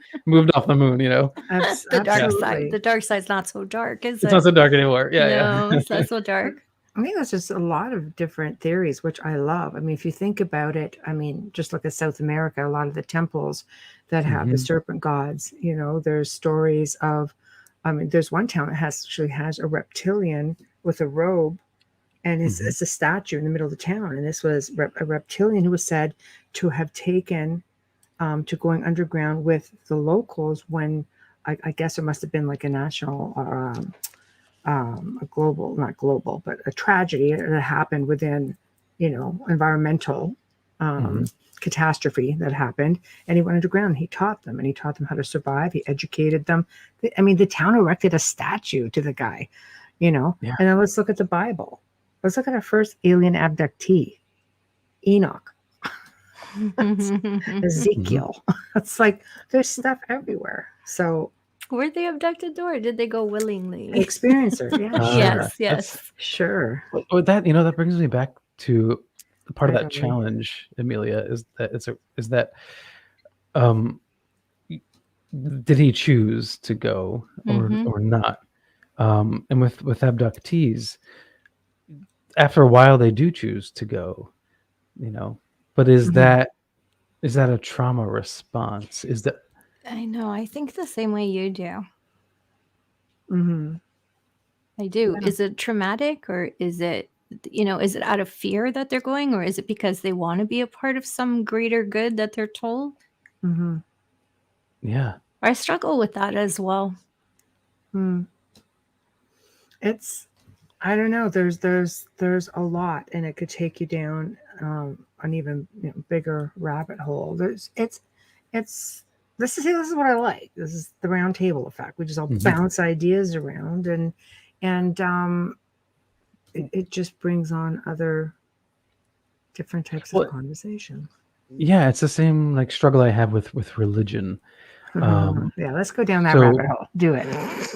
off the moon. The dark side. The dark side's not so dark, is it? It's not so dark anymore. No, it's not so dark. I think there's just a lot of different theories, which I love. I mean, if you think about it, just look at South America, a lot of the temples that have the serpent gods, there's stories of, there's one town that actually has a reptilian with a robe, and it's a statue in the middle of the town. And this was a reptilian who was said to have taken to going underground with the locals when I guess it must have been like a national not global, but a tragedy that happened within, environmental catastrophe that happened. And he went underground. He taught them how to survive. He educated them. The town erected a statue to the guy, And then let's look at the Bible. Let's look at our first alien abductee, Enoch, Ezekiel. It's like there's stuff everywhere. So. Were they abducted or did they go willingly? Experiencer, yeah. Yes. Sure. Well, that brings me back to part of that challenge, Amelia, is that did he choose to go or not? And with abductees, after a while they do choose to go, but is that a trauma response? Is that I know. I think the same way you do. I do. Yeah. Is it traumatic, or is it, is it out of fear that they're going, or is it because they want to be a part of some greater good that they're told? Yeah. I struggle with that as well. It's, I don't know. There's a lot, and it could take you down an even bigger rabbit hole. This is what I like. This is the round table effect. We just all bounce ideas around, and it just brings on other different types of conversation. Yeah, it's the same struggle I have with religion. Yeah, let's go down that rabbit hole. Do it.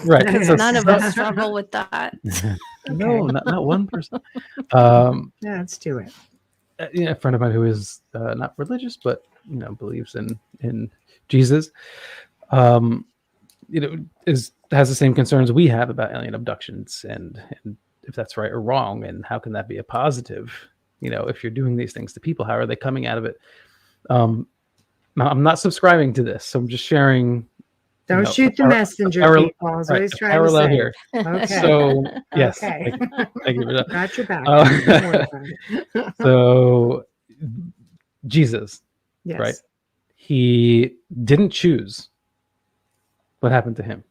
Right. None of us struggle with that. No, not one person. Yeah, let's do it. A friend of mine who is not religious, but believes in Jesus, has the same concerns we have about alien abductions and if that's right or wrong, and how can that be a positive? If you're doing these things to people, how are they coming out of it? Now, I'm not subscribing to this, so I'm just sharing. Don't shoot the messenger, people. I was always trying to say. Here. Okay. So, yes. Okay. Thank you for that. Got your back. So, Jesus, yes. Right? He didn't choose what happened to him.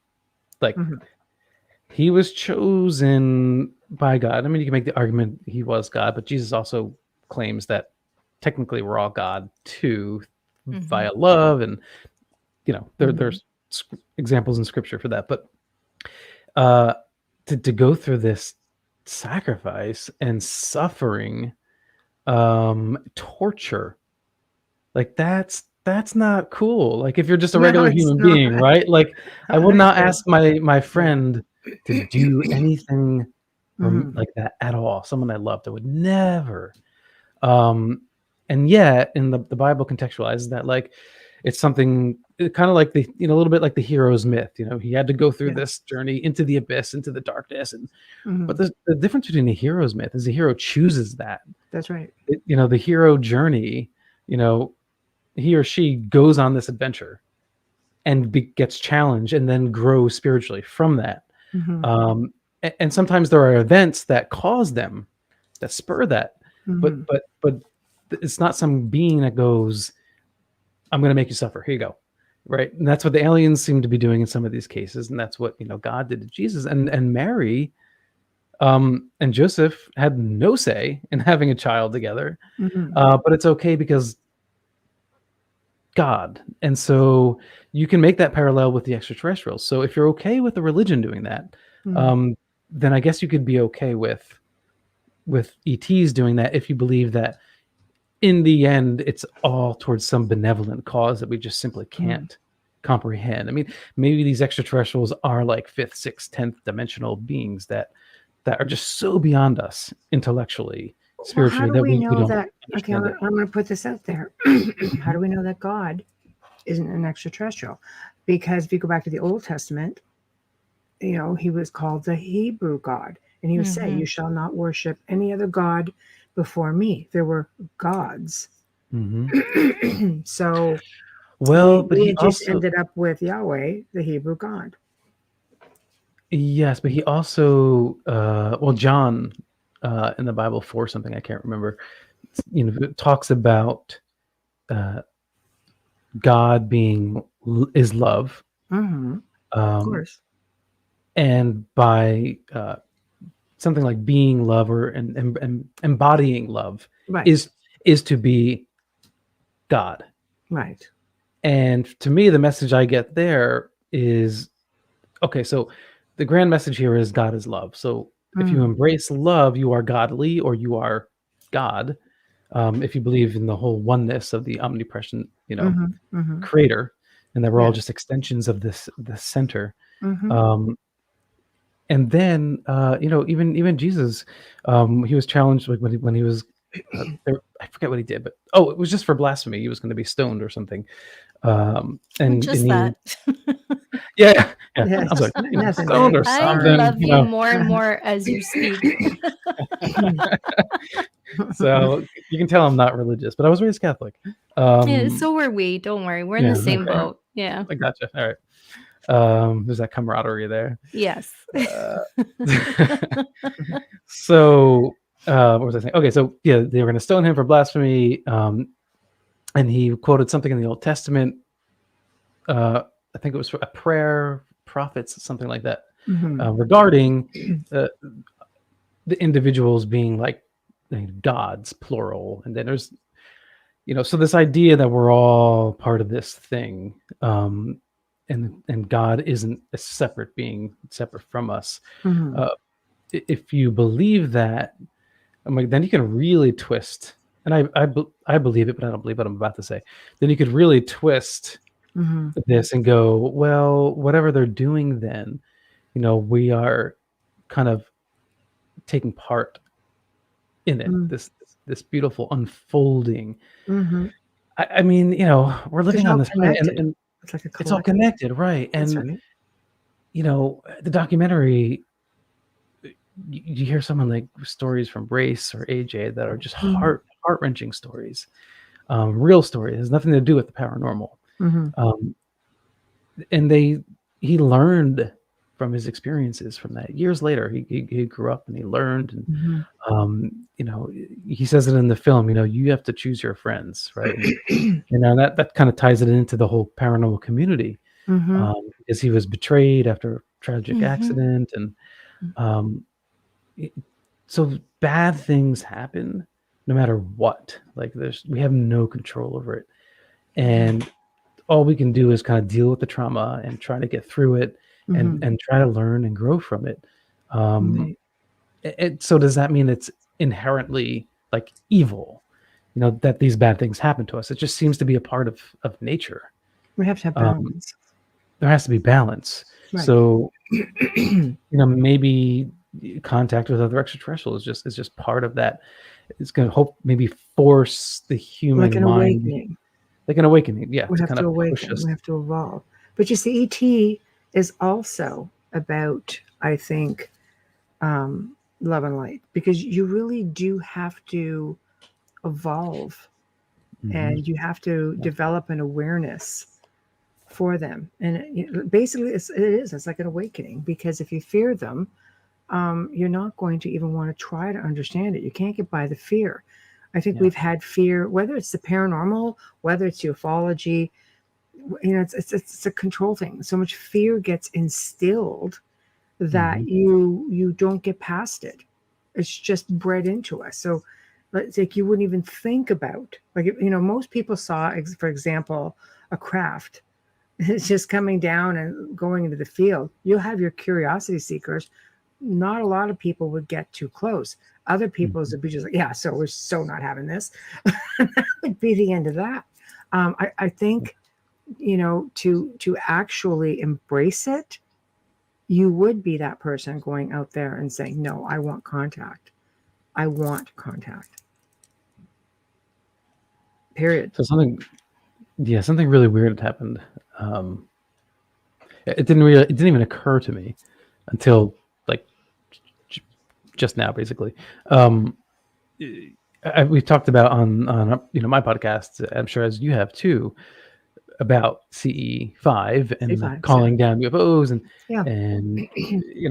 He was chosen by God. I mean, you can make the argument he was God, but Jesus also claims that technically we're all God too, via love, and there's examples in scripture for that. But to go through this sacrifice and suffering torture. Like that's not cool. Like if you're just a regular human being, right? Like I would not ask my friend to do anything like that at all. Someone I loved, I would never. And yet in the Bible contextualizes that like it's something kind of like the, you know, a little bit like the hero's myth. You know, he had to go through this journey into the abyss, into the darkness, and but the difference between the hero's myth is the hero chooses that. That's right. You know, the hero journey, you know, he or she goes on this adventure and gets challenged and then grows spiritually from that. And sometimes there are events that cause them, that spur that, but it's not some being that goes, I'm going to make you suffer. Here you go. Right. And that's what the aliens seem to be doing in some of these cases. And that's what, you know, God did to Jesus and Mary and Joseph had no say in having a child together. But it's okay because God. And so you can make that parallel with the extraterrestrials. So if you're okay with the religion doing that, then I guess you could be okay with ETs doing that if you believe that in the end it's all towards some benevolent cause that we just simply can't comprehend. I mean, maybe these extraterrestrials are like 5th, 6th, 10th dimensional beings that are just so beyond us intellectually, spiritually. How do we know that? Okay, I'm going to put this out there. How do we know that God isn't an extraterrestrial? Because if you go back to the Old Testament, you know, he was called the Hebrew God, and he would say, "You shall not worship any other god before me." There were gods. So, well, but he just ended up with Yahweh, the Hebrew God. Yes, but he also, well, John in the Bible 4 something I can't remember, you know, it talks about God being is love, Of course, and by something like being love or and embodying love is to be God, right? And to me, the message I get there is, okay, so the grand message here is God is love. So if you embrace love, you are godly or you are God. If you believe in the whole oneness of the omnipresent, you know, creator, and that we're all just extensions of the center. And then, you know, even Jesus, he was challenged like when he was, I forget what he did, but it was just for blasphemy. He was going to be stoned or something. And just and that. Yeah. I was like, stoned or something. I love you more and more as you speak. So you can tell I'm not religious, but I was raised Catholic. Yeah, so were we. Don't worry, we're in the same boat. Yeah, I gotcha. All right. There's that camaraderie there. Yes. So what was I saying? Okay, so yeah, they were going to stone him for blasphemy, and he quoted something in the Old Testament. I think it was for a prayer, prophets, something like that, regarding the individuals being like gods, plural, and then there's, you know, so this idea that we're all part of this thing. And God isn't a separate being, separate from us. If you believe that, I'm like, then you can really twist. And I believe it, but I don't believe what I'm about to say. Then you could really twist this and go, well, whatever they're doing, then, you know, we are kind of taking part in it. This beautiful unfolding. I mean, you know, we're living on this planet, and it's like it's all connected, right? And you know, the documentary, you hear someone like stories from Race or AJ that are just heart-wrenching stories, real stories. It has nothing to do with the paranormal. And he learned from his experiences from that. Years later, he grew up and he learned, and you know, he says it in the film, you know, you have to choose your friends, right? And, you know, that kind of ties it into the whole paranormal community, because he was betrayed after a tragic accident, and so bad things happen no matter what. Like we have no control over it, and all we can do is kind of deal with the trauma and try to get through it, and try to learn and grow from it. So does that mean it's inherently like evil, that these bad things happen to us. It just seems to be a part of nature. We have to have balance. There has to be balance. Right. So, maybe contact with other extraterrestrials is just part of that. It's going to maybe force the human like an mind, awakening. Like an awakening, yeah. We have to awaken. We have to evolve. But you see, ET is also about, I think, love and light, because you really do have to evolve, and you have to develop an awareness for them. And basically, it's like an awakening, because if you fear them, you're not going to even want to try to understand it. You can't get by the fear. I think we've had fear, whether it's the paranormal, whether it's ufology, it's a control thing. So much fear gets instilled that you don't get past it. It's just bred into us. So it's like you wouldn't even think about, most people saw, for example, a craft. It's just coming down and going into the field. You'll have your curiosity seekers. Not a lot of people would get too close. Other people would be just like, so we're so not having this. That would be the end of that. I think, to actually embrace it, you would be that person going out there and saying, no, I want contact. I want contact. Period. So something really weird happened. It didn't even occur to me until like just now, basically. We've talked about on my podcast, I'm sure as you have too, about CE5 and calling down UFOs and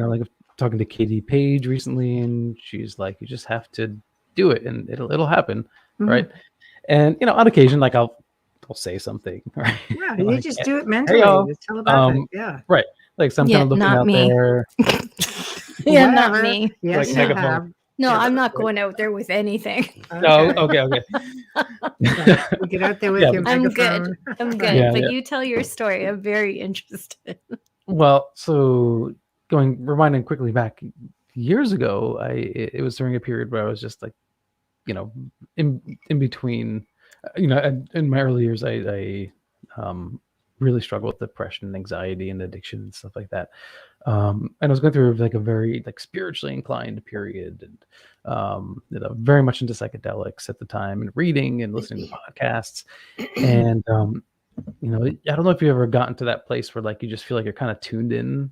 like talking to Katie Page recently, and she's like, you just have to do it and it'll happen, right? And on occasion, like I'll say something, right? Yeah, you just do it mentally. Just telepathic, right. Like some kind of looking out there. Not me. Yes, like No, I'm not going out there with anything. No, okay. Get out there with your megaphone. I'm good. But you tell your story. I'm very interested. Well, so rewinding quickly back years ago, it was during a period where I was just like, in between, in my early years, I really struggled with depression and anxiety and addiction and stuff like that. And I was going through like a very like spiritually inclined period, and very much into psychedelics at the time, and reading and listening to podcasts. And I don't know if you've ever gotten to that place where like you just feel like you're kind of tuned in,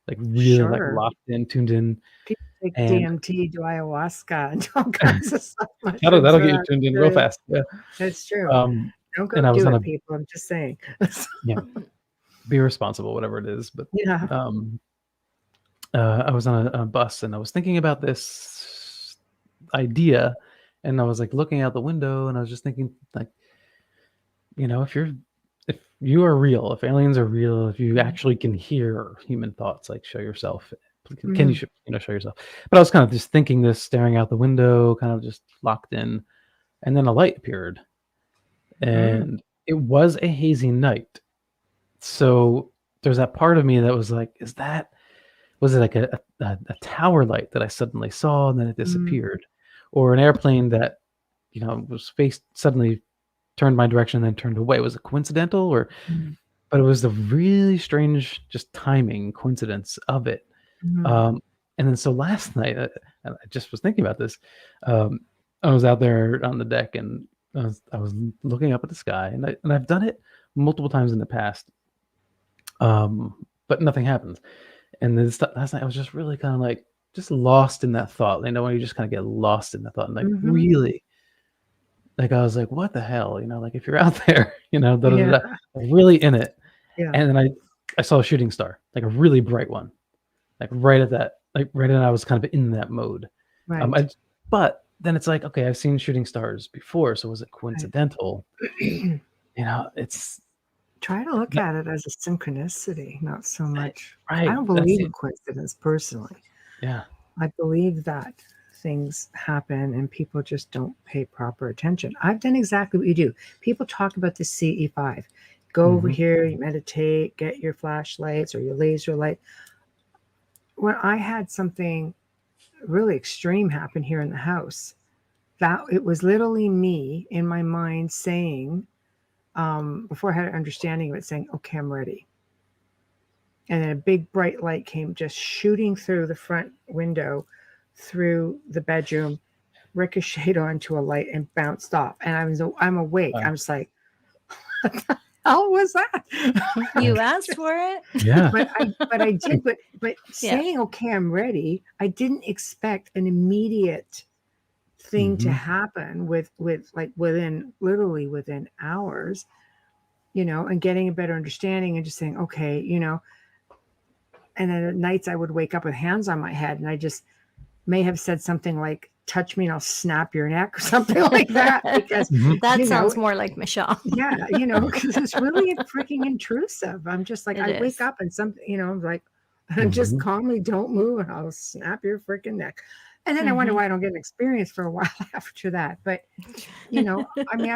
like really like locked in, tuned in. People take DMT, do ayahuasca, and all kinds of stuff. That'll get you tuned in real fast. Yeah, that's true. Don't go and do it, people. I'm just saying. Be responsible, whatever it is. But I was on a bus and I was thinking about this idea, and I was like looking out the window, and I was just thinking like, if you are real, if aliens are real, if you actually can hear human thoughts, like show yourself. Can you show yourself? But I was kind of just thinking this, staring out the window, kind of just locked in, and then a light appeared, and it was a hazy night. So there's that part of me that was like, was it like a tower light that I suddenly saw and then it disappeared, or an airplane that was suddenly turned my direction and then turned away? Was it coincidental, or? But it was the really strange, just timing coincidence of it. And then so last night, I just was thinking about this. I was out there on the deck, and I was looking up at the sky, and I've done it multiple times in the past, but nothing happens. And then last night I was just really kind of like just lost in that thought. When you just kind of get lost in that thought, and like really, like I was like, what the hell, like if you're out there, really in it. Yeah. And then I saw a shooting star, like a really bright one, like right at that, like right when I was kind of in that mode. Right. But then it's like, okay, I've seen shooting stars before, so was it coincidental? It's. Try to look at it as a synchronicity, not so much. Right. I don't believe in coincidence personally. Yeah. I believe that things happen and people just don't pay proper attention. I've done exactly what you do. People talk about the CE5. Go over here, you meditate, get your flashlights or your laser light. When I had something really extreme happen here in the house, that it was literally me in my mind saying, before I had an understanding of it, saying, okay, I'm ready. And then a big bright light came just shooting through the front window, through the bedroom, ricocheted onto a light and bounced off. And I'm awake. Wow. I'm just like, what the hell was that? You asked for it? Yeah. But I did. But saying, okay, I'm ready, I didn't expect an immediate thing to happen with like literally within hours, and getting a better understanding and just saying, okay, and then at nights I would wake up with hands on my head and I just may have said something like, touch me and I'll snap your neck or something like that. Because that sounds more like Michelle. Yeah, because it's really freaking intrusive. I'm just like, I wake up and something, I'm like, just calmly don't move and I'll snap your freaking neck. And then I wonder why I don't get an experience for a while after that. But, I mean,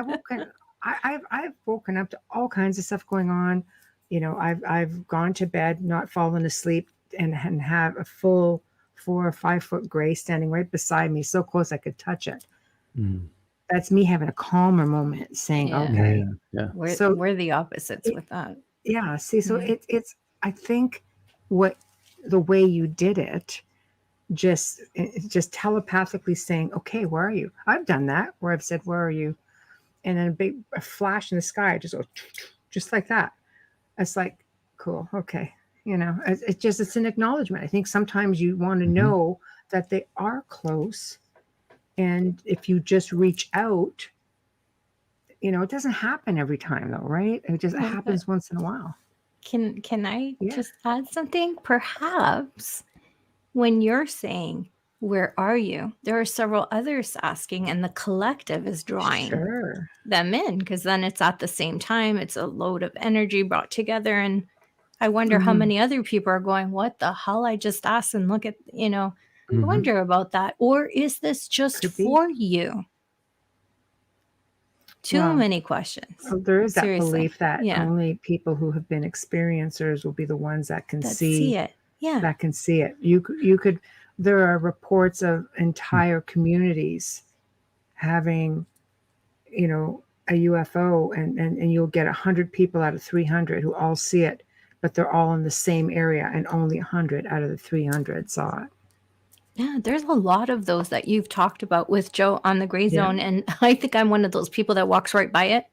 I've woken up to all kinds of stuff going on. I've gone to bed, not fallen asleep, and have a full 4 or 5 foot gray standing right beside me, so close I could touch it. That's me having a calmer moment, saying, okay. Yeah. We're the opposites with that. Yeah. See, so it's I think the way you did it, just telepathically saying, okay, where are you? I've done that where I've said, where are you? And then a flash in the sky, just goes, just like that. It's like, cool. Okay. It's an acknowledgement. I think sometimes you want to know that they are close. And if you just reach out, it doesn't happen every time though, right? It just happens once in a while. Can I just add something? Perhaps when you're saying, where are you? There are several others asking, and the collective is drawing them in, because then it's at the same time. It's a load of energy brought together. And I wonder how many other people are going, what the hell? I just asked, and look at, I wonder about that. Or is this just for you? Too many questions. So there is that belief that only people who have been experiencers will be the ones that can see it. Yeah. That can see it. You could, there are reports of entire communities having, a UFO and you'll get 100 people out of 300 who all see it, but they're all in the same area and only 100 out of the 300 saw it. Yeah, there's a lot of those that you've talked about with Joe on the Gray Zone. And I think I'm one of those people that walks right by it.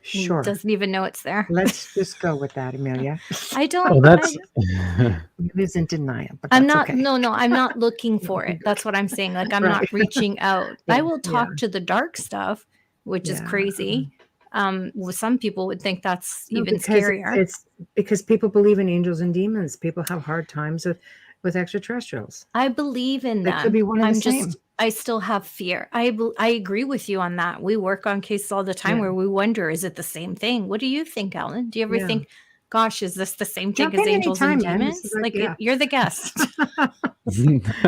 Sure. Doesn't even know it's there. Let's just go with that, Amelia. I don't. Oh, that's. It is in denial. But I'm not. Okay. No, I'm not looking for it. That's what I'm saying. Like, I'm not reaching out. I will talk to the dark stuff, which is crazy. Some people would think that's even scarier. It's because people believe in angels and demons. People have hard times with extraterrestrials. I believe in that. Could be one and the same. I still have fear. I agree with you on that. We work on cases all the time where we wonder, is it the same thing? What do you think, Alan? Do you ever think, gosh, is this the same thing as angels and demons? You're the guest.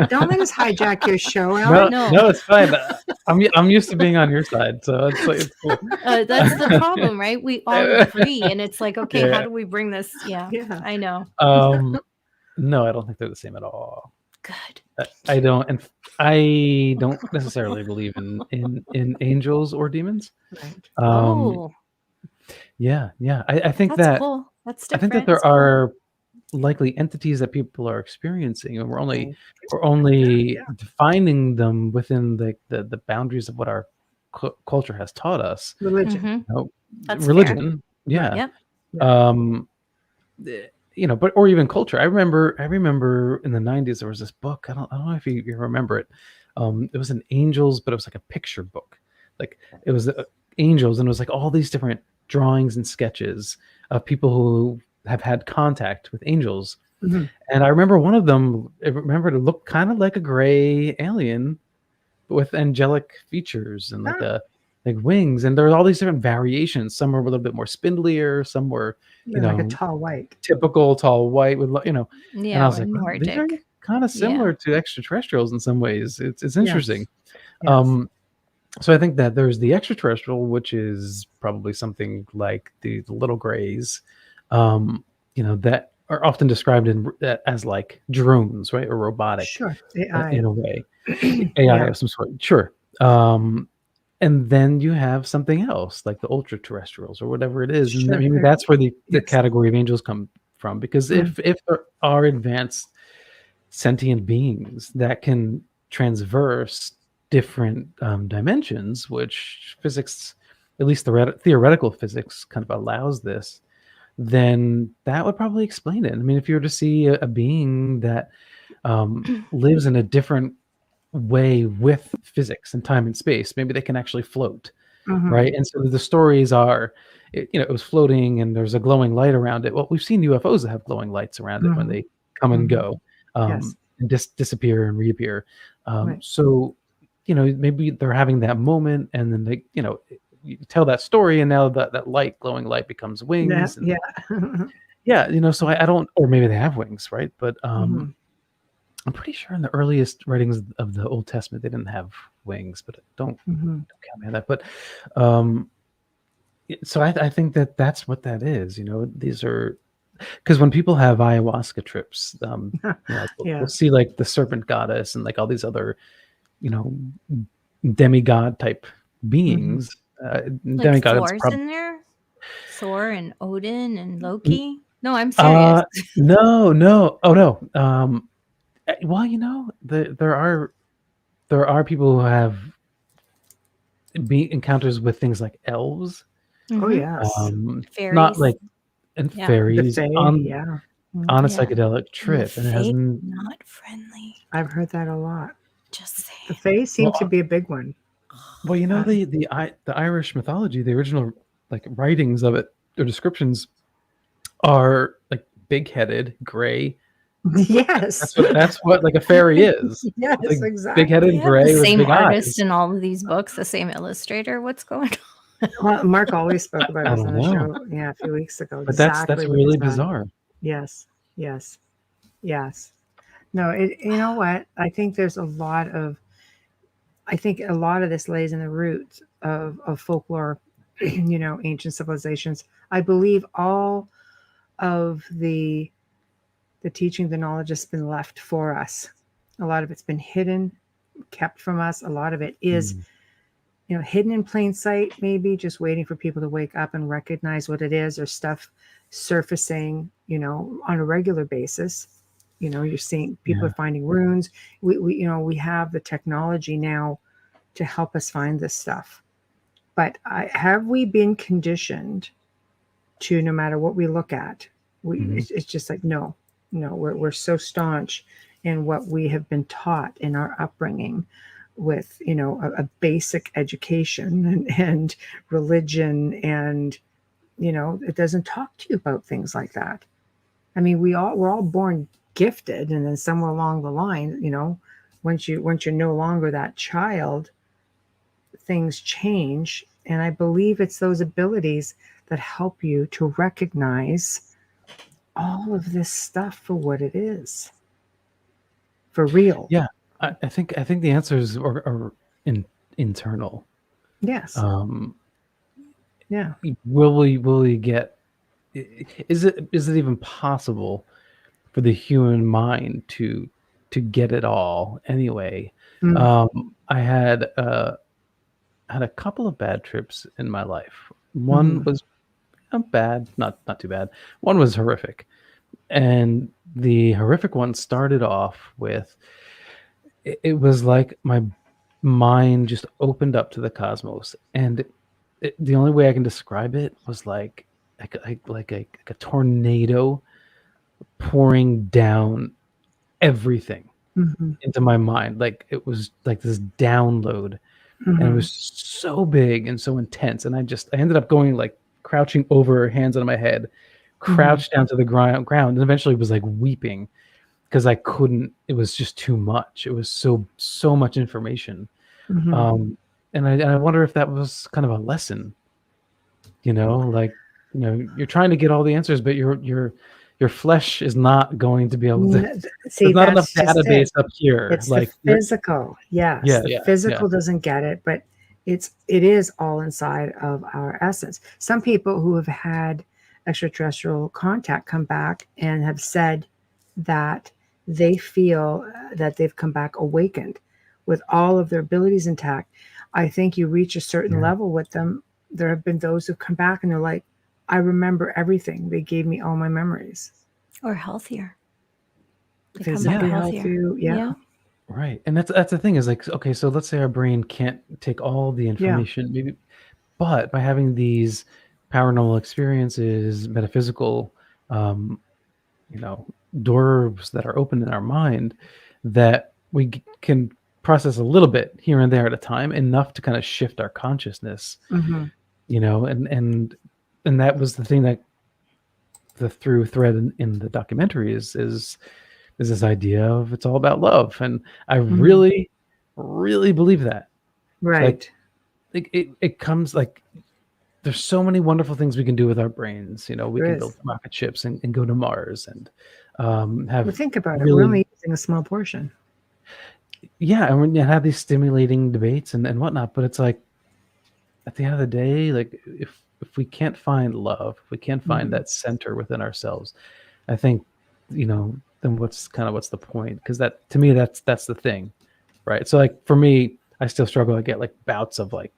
Don't let us hijack your show, Alan. No, it's fine. I'm used to being on your side, so it's cool. That's the problem, right? We all agree, and it's like, okay, how do we bring this? Yeah, I know. No, I don't think they're the same at all. Good. I don't necessarily believe in angels or demons. Right. I think that's cool. That's different. I think that there are likely entities that people are experiencing, and we're only defining them within the boundaries of what our culture has taught us. Religion. Religion. Fair. Yeah. But or even culture. I remember in the 90s there was this book. I don't know if you remember it. It was an angels, but it was like a picture book. Like it was angels, and it was like all these different drawings and sketches of people who have had contact with angels. And I remember one of them. I remember it looked kind of like a gray alien, but with angelic features and like wings, and there were all these different variations. Some were a little bit more spindlier, some were like a tall white, typical tall white with and I was like, Nordic. These are kind of similar to extraterrestrials in some ways. It's interesting. Yes. So I think that there's the extraterrestrial, which is probably something like the little grays, that are often described as like drones, right, or robotic, AI in a way, AI of some sort. Sure. And then you have something else like the ultra terrestrials or whatever it is. Sure. And maybe that's where the category of angels come from, because if there are advanced sentient beings that can transverse different dimensions, which physics, at least the theoretical physics, kind of allows this, then that would probably explain it. I mean, if you were to see a being that lives in a different way with physics and time and space, maybe they can actually float, right? And so the stories are, it was floating and there's a glowing light around it. Well, we've seen UFOs that have glowing lights around it when they come and go, and disappear and reappear. So, maybe they're having that moment, and then they, you tell that story, and now that glowing light becomes wings. So I don't, or maybe they have wings, right? But I'm pretty sure in the earliest writings of the Old Testament they didn't have wings, but don't count me on that. But so I think that's what that is. These are, because when people have ayahuasca trips, we'll see like the serpent goddess and like all these other, demigod type beings. Like Thor's in there? Thor and Odin and Loki? No, I'm serious. No. Oh no. Well, there are people who have encounters with things like elves. Oh yes. Fairies. Not like fairies on a psychedelic trip, and it hasn't. Not friendly. I've heard that a lot. Just saying. The fae seem to be a big one. Well, the Irish mythology, the original like writings of it, or descriptions, are like big-headed, gray. Yes, that's what like a fairy is. Yes, like exactly. Big-headed, gray. The same with big artist eyes. in all of these books, the same illustrator. What's going on? Well, Mark always spoke about this on the know. show. Yeah, a few weeks ago. But that's really bizarre. Yes. No, you know what? I think there's a lot of this lays in the roots of folklore, ancient civilizations. I believe all of the teaching, the knowledge has been left for us. A lot of it's been hidden, kept from us. A lot of it is, hidden in plain sight, maybe just waiting for people to wake up and recognize what it is, or stuff surfacing, on a regular basis. You're seeing people are finding runes. We have the technology now to help us find this stuff. But have we been conditioned to, no matter what we look at, it's just like, no, we're so staunch in what we have been taught in our upbringing with, a basic education and religion, and, it doesn't talk to you about things like that. I mean, we're all born gifted, and then somewhere along the line, once you're no longer that child, things change. And I believe it's those abilities that help you to recognize all of this stuff for what it is, for real. Yeah, I think the answers are internal. Yes. Will we get? Is it even possible for the human mind to get it all anyway? I had a couple of bad trips in my life. One was bad, not too bad. One was horrific, and the horrific one started off with, it was like my mind just opened up to the cosmos, and the only way I can describe it was like a tornado pouring down everything into my mind. Like it was like this download, and it was so big and so intense. And I ended up going like crouching over, hands on my head, crouched down to the ground, and eventually was like weeping because I couldn't. It was just too much. It was so much information. And I wonder if that was kind of a lesson, like, you're trying to get all the answers, but your flesh is not going to be able to. There's not enough database up here. It's like the physical. Yes. The physical doesn't get it, but it is all inside of our essence. Some people who have had extraterrestrial contact come back and have said that they feel that they've come back awakened. with all of their abilities intact. I think you reach a certain level with them. There have been those who've come back and they're like, I remember everything. They gave me all my memories. Or healthier. They come back healthier. Yeah. Right. And that's the thing is like, okay, so let's say our brain can't take all the information, maybe, but by having these paranormal experiences, metaphysical, doors that are open in our mind, that we can process a little bit here and there at a time, enough to kind of shift our consciousness, and that was the thing that the through thread in the documentary is this idea of it's all about love. And I really, really believe that. Right. Like, it comes like, there's so many wonderful things we can do with our brains. We can build rocket ships and go to Mars and think about it. We're only using a small portion. Yeah, and when you have these stimulating debates and whatnot, but it's like, at the end of the day, like if we can't find love, if we can't find that center within ourselves, I think, then what's the point? Because that, to me, that's the thing, right? So like for me, I still struggle. I get like bouts of like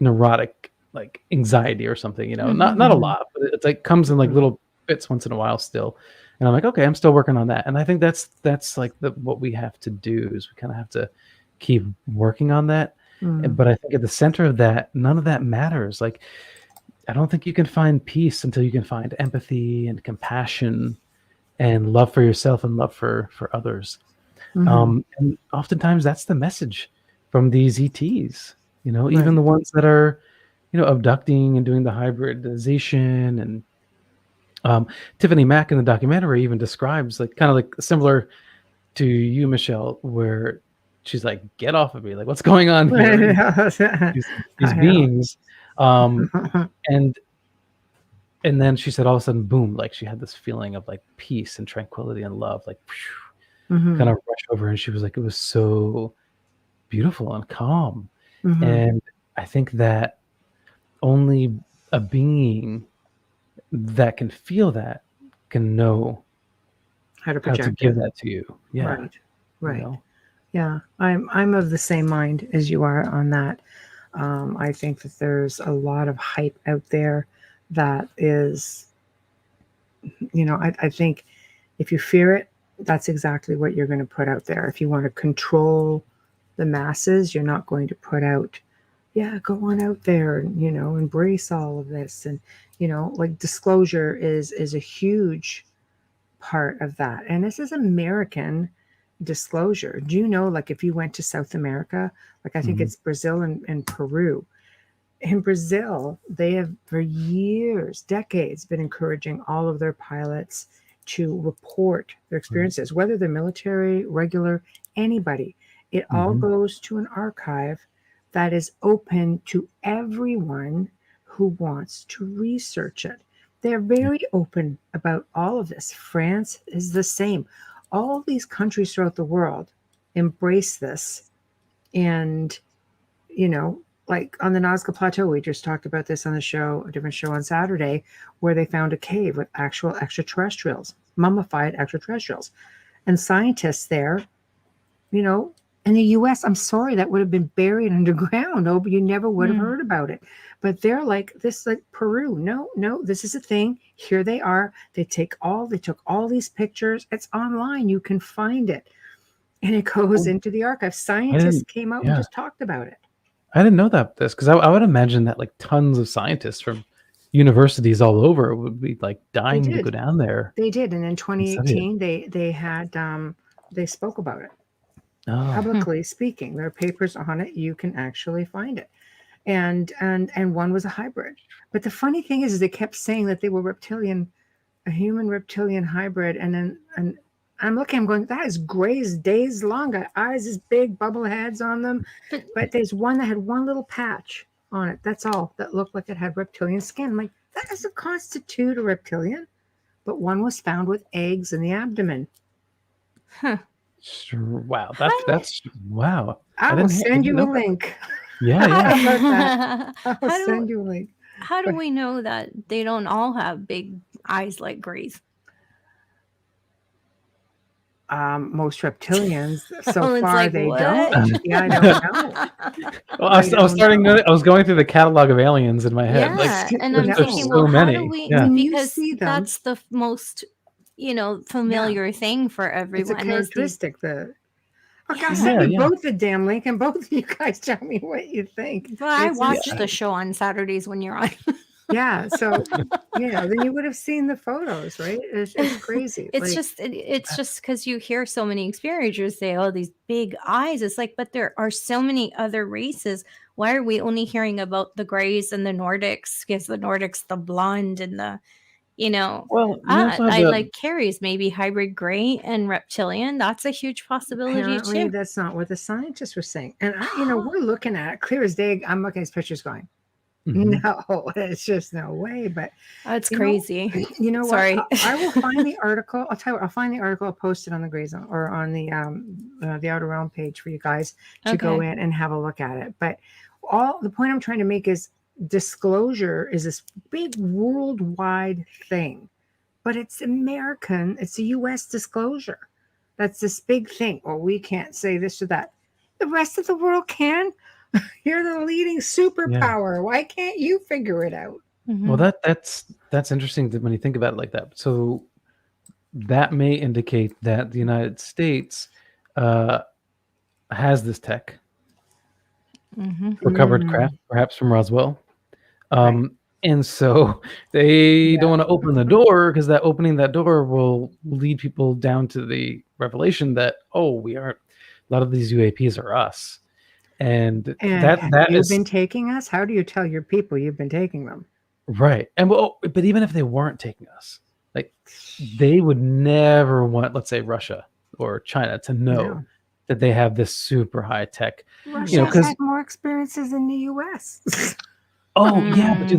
neurotic like anxiety or something, not a lot, but it's like comes in like little bits once in a while still. And I'm like, okay, I'm still working on that. And I think that's like what we have to do is we kind of have to keep working on that. But I think at the center of that, none of that matters. Like, I don't think you can find peace until you can find empathy and compassion and love for yourself and love for others. And oftentimes that's the message from these ETs, even the ones that are, abducting and doing the hybridization. And Tiffany Mack in the documentary even describes like kind of like similar to you, Michelle, where she's like, get off of me. Like, what's going on here? these beings. And then she said all of a sudden, boom, like she had this feeling of like peace and tranquility and love, like kind of rush over. And she was like, it was so beautiful and calm. And I think that only a being that can feel that can know how to give that to you. Yeah. Right. Yeah. I'm of the same mind as you are on that. I think that there's a lot of hype out there that is, I think if you fear it, that's exactly what you're going to put out there. If you want to control the masses, you're not going to put out, go on out there and, embrace all of this. And, like disclosure is a huge part of that. And this is American disclosure. Do you know, like if you went to South America, like I think it's Brazil and Peru. In Brazil, they have for years, decades, been encouraging all of their pilots to report their experiences, whether they're military, regular, anybody. It all goes to an archive that is open to everyone who wants to research it. They're very open about all of this. France is the same. All these countries throughout the world embrace this. And, like on the Nazca Plateau, we just talked about this on the show, a different show on Saturday, where they found a cave with actual extraterrestrials, mummified extraterrestrials. And scientists there, in the US, I'm sorry, that would have been buried underground. Oh, but you never would have heard about it. But they're like, this like Peru. No, this is a thing. Here they are. They took all these pictures. It's online. You can find it. And it goes into the archive. Scientists came out and just talked about it. I didn't know because I would imagine that like tons of scientists from universities all over would be like dying to go down there. They did. And in 2018, they had, they spoke about it. Publicly speaking, there are papers on it. You can actually find it. And one was a hybrid. But the funny thing is they kept saying that they were reptilian, a human reptilian hybrid. And I'm looking, I'm going, that is gray as days long, got eyes as big, bubble heads on them. But there's one that had one little patch on it. That's all that looked like it had reptilian skin. I'm like, that doesn't constitute a reptilian. But one was found with eggs in the abdomen. Wow, that's wow. I will send you a link. Yeah. I'll send you a link. How do we know that they don't all have big eyes like Grays? most reptilians so Someone's far like, they what? don't. Yeah, I don't know. Well, I was going through the catalog of aliens in my head. Yeah, Like, and I'm there's thinking, so well, how many. do we? Yeah. When you Because see them, that's the most, familiar thing for everyone. it's a characteristic. Okay, I'll Yeah. send you both the damn link, and both of you guys tell me what you think. Well, I watch the show on Saturdays when you're on. Yeah, so then you would have seen the photos, right? It's crazy. It's just because you hear so many experiencers say, "Oh, these big eyes." It's like, but there are so many other races. Why are we only hearing about the Greys and the Nordics? Because the Nordics, the blonde and the, Well, I like Carrie's maybe hybrid gray and reptilian. That's a huge possibility Apparently, too. that's not what the scientists were saying. And we're looking at it clear as day. I'm looking at his pictures going, no, it's just no way. But it's crazy. You know Sorry. what? I will find the article. I'll tell you what, I'll find the article. I'll post it on the Grey Zone or on the Outer Realm page for you guys to go in and have a look at it. But the point I'm trying to make is disclosure is this big worldwide thing, but it's American. It's a U.S. disclosure. That's this big thing. Well, we can't say this or that. The rest of the world can. You're the leading superpower. Yeah. Why can't you figure it out? Mm-hmm. Well, that's interesting when you think about it like that. So that may indicate that the United States has this tech, recovered craft, perhaps from Roswell. And so they don't want to open the door because opening that door will lead people down to the revelation that, we aren't, a lot of these UAPs are us. And that you've been taking us? How do you tell your people you've been taking them? Right. And but even if they weren't taking us, like they would never want, let's say Russia or China to know that they have this super high tech. Russia's had more experiences in the US. Yeah, but do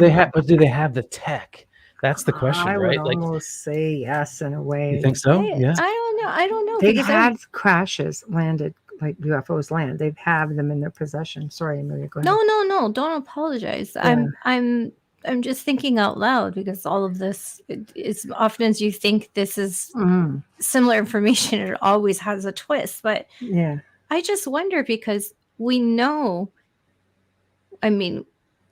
they have the tech? That's the question, right? I would almost say yes in a way. You think so? Yeah. I don't know. They've had crashes landed, like UFOs land. They've had them in their possession. Sorry, Amelia, go ahead. No. Don't apologize. Yeah. I'm just thinking out loud because all of this is often as you think this is similar information, it always has a twist. But I just wonder because we know,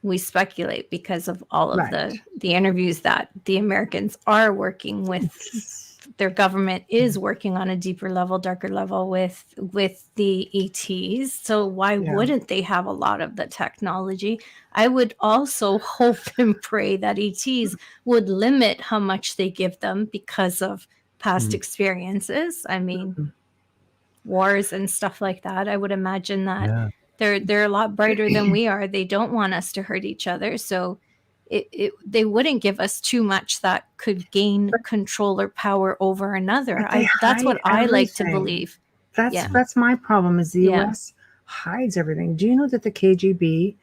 we speculate because of all of the interviews that the Americans are working with. Their government is working on a deeper level, darker level with the ETs. So why wouldn't they have a lot of the technology? I would also hope and pray that ETs would limit how much they give them because of past experiences. Wars and stuff like that. I would imagine that they're a lot brighter than we are. They don't want us to hurt each other. So they wouldn't give us too much that could gain control or power over another. That's what I like to believe. That's my problem is the U.S. hides everything. Do you know that the KGB,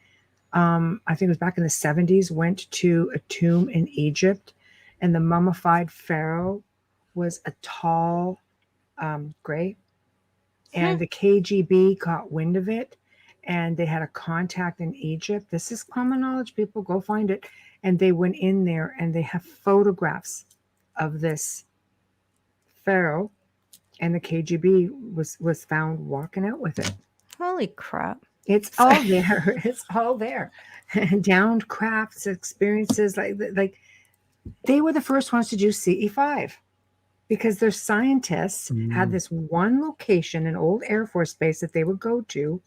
I think it was back in the 70s, went to a tomb in Egypt, and the mummified pharaoh was a tall gray, and the KGB got wind of it. And they had a contact in Egypt. This is common knowledge, people. Go find it. And they went in there and they have photographs of this pharaoh. And the KGB was found walking out with it. Holy crap. It's all there. It's all there. Downed crafts, experiences. Like they were the first ones to do CE5. Because their scientists had this one location, an old Air Force base that they would go to.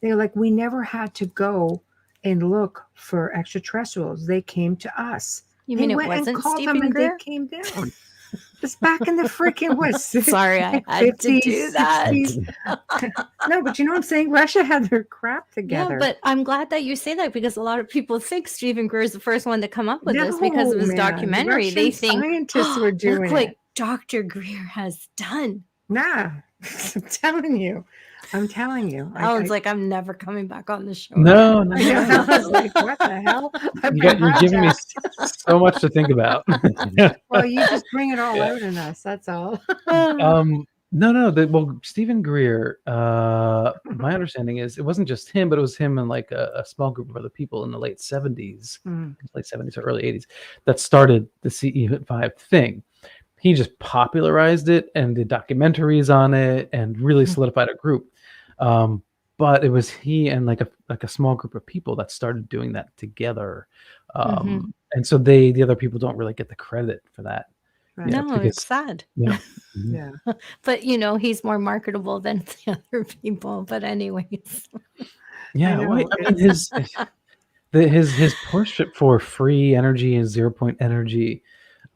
They're like, we never had to go and look for extraterrestrials. They came to us. You mean it wasn't Stephen Greer? They came down. It's back in the freaking West. Sorry, I had to do that. No, but you know what I'm saying? Russia had their crap together. Yeah, but I'm glad that you say that because a lot of people think Stephen Greer is the first one to come up with this because of his documentary. Russian they think scientists were doing look what Dr. Greer has done. Nah, I'm telling you. Alan's like, I'm never coming back on the show. No. I was like, what the hell? You're giving me so much to think about. Well, you just bring it all out in us. That's all. No. Stephen Greer, my understanding is it wasn't just him, but it was him and like a small group of other people in the late 70s or early 80s that started the CE5 thing. he just popularized it and did documentaries on it and really solidified a group. But it was he and like a small group of people that started doing that together. And so the other people don't really get the credit for that. Right. No, it's sad. Yeah. Yeah. But he's more marketable than the other people. But anyways. Yeah. I mean, his push for free energy and 0 point energy,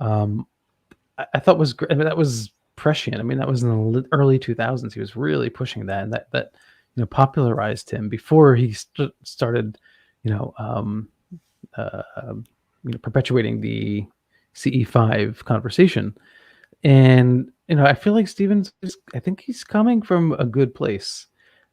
I thought was great. I mean, that was prescient. I mean, that was in the early 2000s. He was really pushing that, and that popularized him before he started, perpetuating the CE5 conversation. And I feel like Stevens I think he's coming from a good place.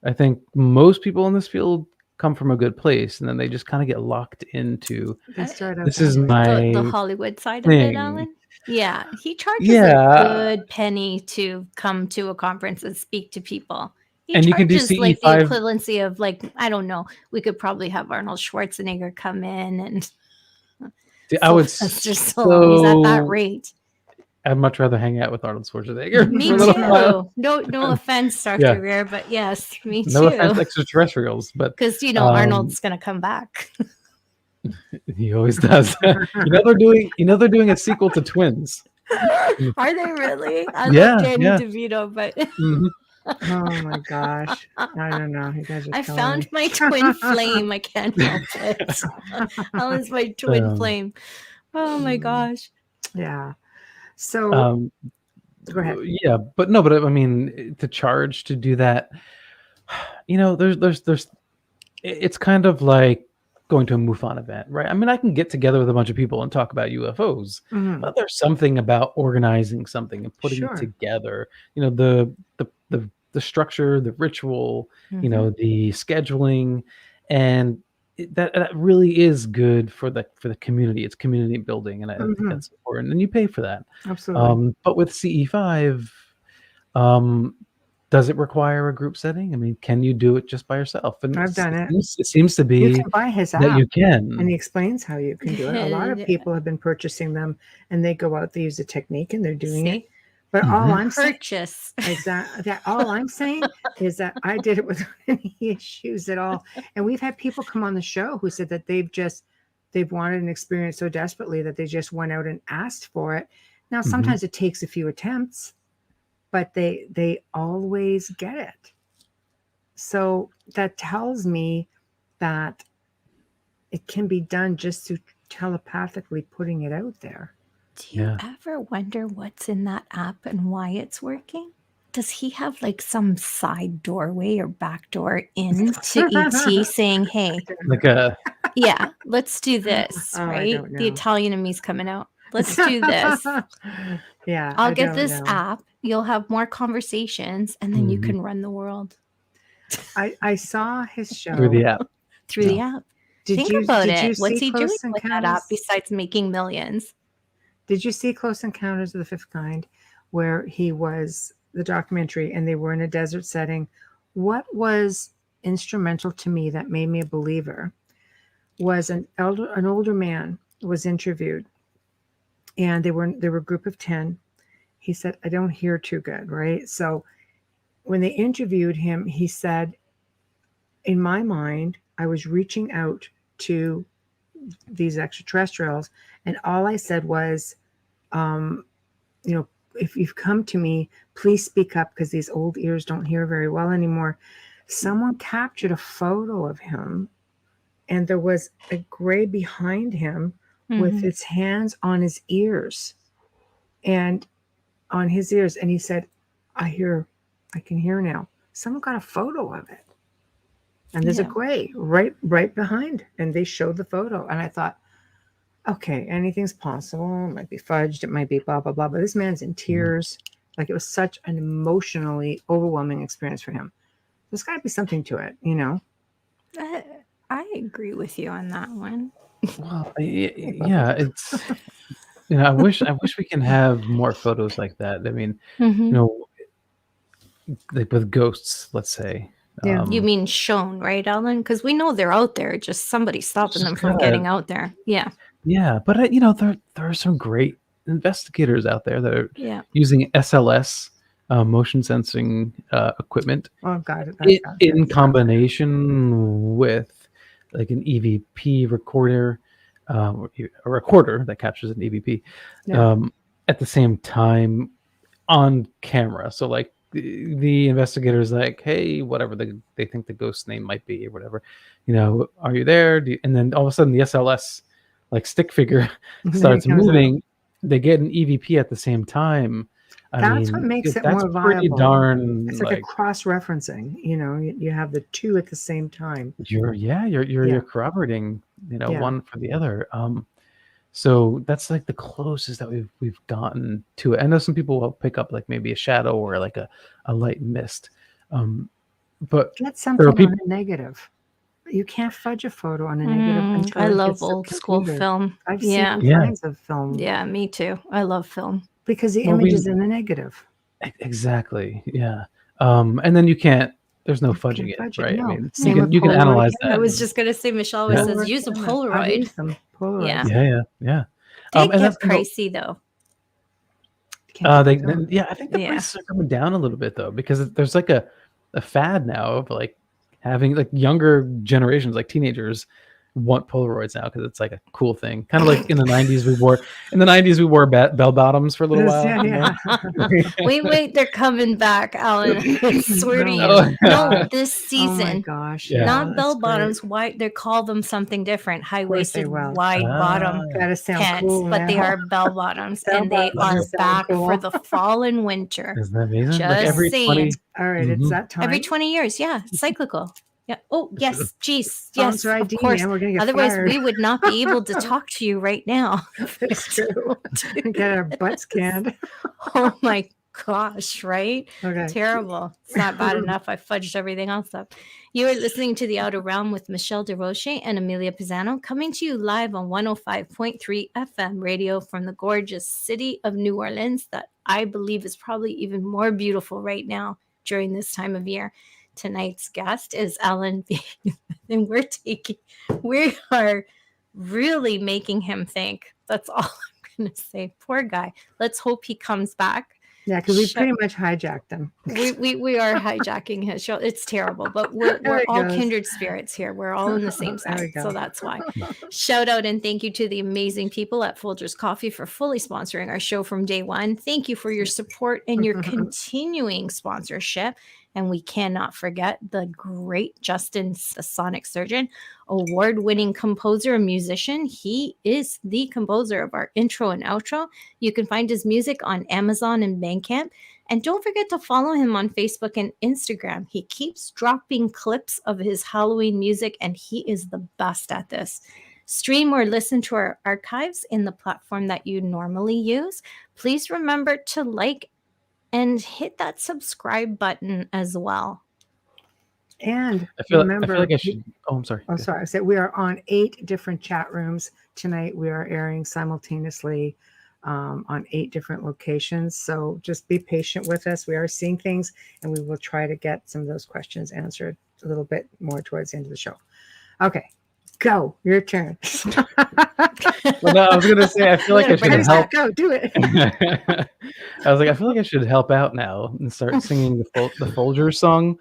I think most people in this field come from a good place, and then they just kind of get locked into this is my the Hollywood side of it, Alan. Yeah, he charges a good penny to come to a conference and speak to people. And you can do CE5, like the equivalency of I don't know. We could probably have Arnold Schwarzenegger come in, and I would just he's at that rate. I'd much rather hang out with Arnold Schwarzenegger. Me too. No offense, Dr. Rare, but yes, me too. No offense, extraterrestrials, but because Arnold's gonna come back. He always does. They're doing a sequel to Twins. Are they really? I love Danny DeVito, but oh my gosh, I don't know. You guys are found my twin flame. I can't help it. That was my twin flame. Oh my gosh. Yeah. So go ahead. Yeah, but I mean, to charge to do that, there's it's kind of like going to a MUFON event, right? I mean, I can get together with a bunch of people and talk about UFOs, but there's something about organizing something and putting it together. The structure, the ritual, the scheduling, and that really is good for the community. It's community building, and I think that's important. And you pay for that. Absolutely. But with CE5, does it require a group setting? I mean, can you do it just by yourself? And I've done it. It seems to be you can buy his app that you can, and he explains how you can do it. A lot of people have been purchasing them, and they go out, they use a technique, and they're doing it. But all I'm saying, all I'm saying is that I did it without any issues at all. And we've had people come on the show who said that they've wanted an experience so desperately that they just went out and asked for it. Now, sometimes it takes a few attempts, but they always get it. So that tells me that it can be done just through telepathically putting it out there. Do you ever wonder what's in that app and why it's working? Does he have like some side doorway or back door into ET saying, hey, let's do this, right? The Italian in me's coming out. Let's do this. I'll get this app. You'll have more conversations, and then you can run the world. I saw his show. Through the app. The app. Think about it. What's he doing with that app besides making millions? Did you see Close Encounters of the Fifth Kind, where he was the documentary and they were in a desert setting? What was instrumental to me that made me a believer was an older man was interviewed, and they were a group of 10. He said, I don't hear too good, right? So when they interviewed him, he said, in my mind, I was reaching out to these extraterrestrials, and all I said was, if you've come to me, please speak up, because these old ears don't hear very well anymore. Someone captured a photo of him, and there was a gray behind him with its hands on his ears, and on his ears, and he said, I can hear now. Someone got a photo of it, and there's a gray right behind, and they showed the photo, and I thought, okay, anything's possible. It might be fudged, it might be blah blah blah, but this man's in tears. Like, it was such an emotionally overwhelming experience for him. There's got to be something to it, I agree with you on that one. Well, it's I wish we can have more photos like that. I mean, like with ghosts, let's say. You mean shown, right, Alan? Because we know they're out there. Just somebody stopping them from getting out there. Yeah. Yeah, but there are some great investigators out there that are using SLS, motion sensing equipment. Oh, got it. In combination with like an EVP recorder, a recorder that captures an EVP at the same time on camera. So like the investigators like, hey, whatever they think the ghost name might be or whatever, are you there? And then all of a sudden the SLS like stick figure starts moving. They get an EVP at the same time. That's what makes it more viable. Pretty darn. It's like a cross-referencing. You have the two at the same time. You're corroborating. One for the other. So that's like the closest that we've gotten to it. I know some people will pick up like maybe a shadow or like a light mist. But that's something on a negative. You can't fudge a photo on a negative. I love old school film. I've seen all kinds of film. Yeah, me too. I love film. Because the image is in the negative. Exactly. Yeah. And then you can't, there's no fudging it, right? No. I mean, you can analyze that. I was just going to say, Michelle always says, use a Polaroid. Yeah. They get pricey though. I think the prices are coming down a little bit though, because there's like a fad now of like having like younger generations, like teenagers, want Polaroids now because it's like a cool thing. Kind of like in the 90s we wore bell bottoms for a little while. Wait, they're coming back, Alan. I swear to you. No, this season. Oh my gosh. Not bell bottoms. Why they call them something different. High-waisted, wide bottom pants, cool, but they are bell bottoms and they are back for the fall and winter. Isn't that amazing? Just like every saying. All right, it's that time. Every 20 years, cyclical. Yeah. Oh, yes. Geez. Yes. Of ID, course. Man, we're gonna get Otherwise, fired. we would not be able to talk to you right now. It's true. Get our butts canned. Oh my gosh! Right? Okay. Terrible. It's not bad enough. I fudged everything else up. You are listening to The Outer Realm with Michelle DeRoche and Amelia Pisano, coming to you live on 105.3 FM radio from the gorgeous city of New Orleans, that I believe is probably even more beautiful right now during this time of year. Tonight's guest is Alan B. And we are really making him think. That's all I'm going to say. Poor guy. Let's hope he comes back. Yeah, because we pretty much hijacked him. We are hijacking his show. It's terrible, but we're all kindred spirits here. We're all on the same side, so that's why. Shout out and thank you to the amazing people at Folgers Coffee for fully sponsoring our show from day one. Thank you for your support and your continuing sponsorship. And we cannot forget the great Justin, the sonic surgeon, award-winning composer and musician. He is the composer of our intro and outro. You can find his music on Amazon and Bandcamp. And don't forget to follow him on Facebook and Instagram. He keeps dropping clips of his Halloween music, and he is the best at this. Stream or listen to our archives in the platform that you normally use. Please remember to like and hit that subscribe button as well. And I feel like I should. Oh, I'm sorry. Oh, sorry. I said we are on 8 different chat rooms tonight. We are airing simultaneously on 8 different locations. So just be patient with us. We are seeing things, and we will try to get some of those questions answered a little bit more towards the end of the show. Okay. Go. Your turn. Well, no, I was going to say, I feel like I should help. Go, do it. I was like, I feel like I should help out now and start singing the Folgers song,